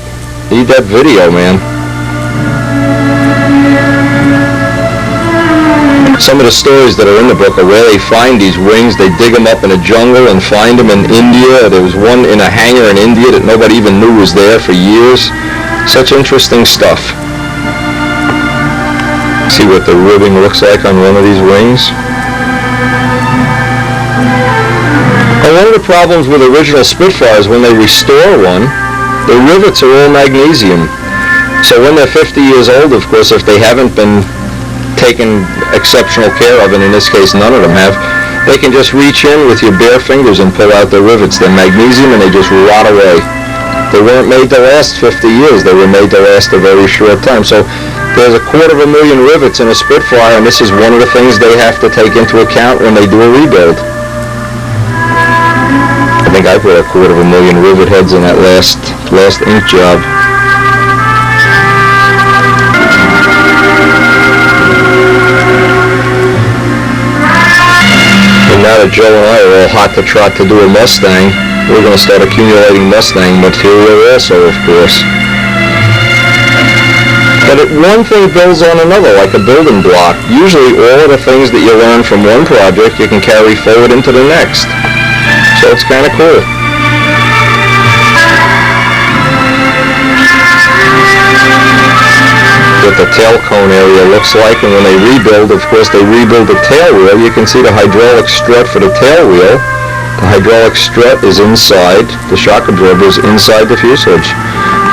need that video, man. Some of the stories that are in the book are where they find these wings. They dig them up in a jungle and find them in India. There was one in a hangar in India that nobody even knew was there for years. Such interesting stuff. See what the ribbing looks like on one of these wings. And one of the problems with original Spitfires, when they restore one, the rivets are all magnesium. So when they're 50 years old, of course, if they haven't been taken exceptional care of, and in this case none of them have. They can just reach in with your bare fingers and pull out the rivets. They're magnesium and they just rot away. They weren't made to last 50 years. They were made to last a very short time. So there's 250,000 rivets in a Spitfire, and this is one of the things they have to take into account when they do a rebuild. I think I put 250,000 rivet heads in that last ink job. And now that Joe and I are all hot to trot to do a Mustang, we're going to start accumulating Mustang material also, of course. But one thing builds on another, like a building block. Usually all of the things that you learn from one project you can carry forward into the next. So it's kind of cool. What the tail cone area looks like, and when they rebuild, of course they rebuild the tail wheel. You can see the hydraulic strut for the tail wheel. The hydraulic strut is inside, the shock absorber is inside the fuselage.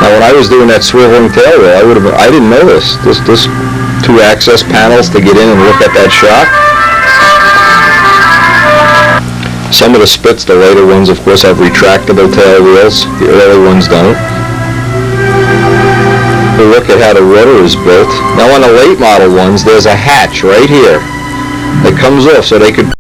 Now when I was doing that swiveling tail wheel, I didn't know this. This two access panels to get in and look at that shock. Some of the Spits, the later ones, of course, have retractable tail wheels. The early ones don't. But look at how the rudder is built. Now on the late model ones, there's a hatch right here that comes off so they could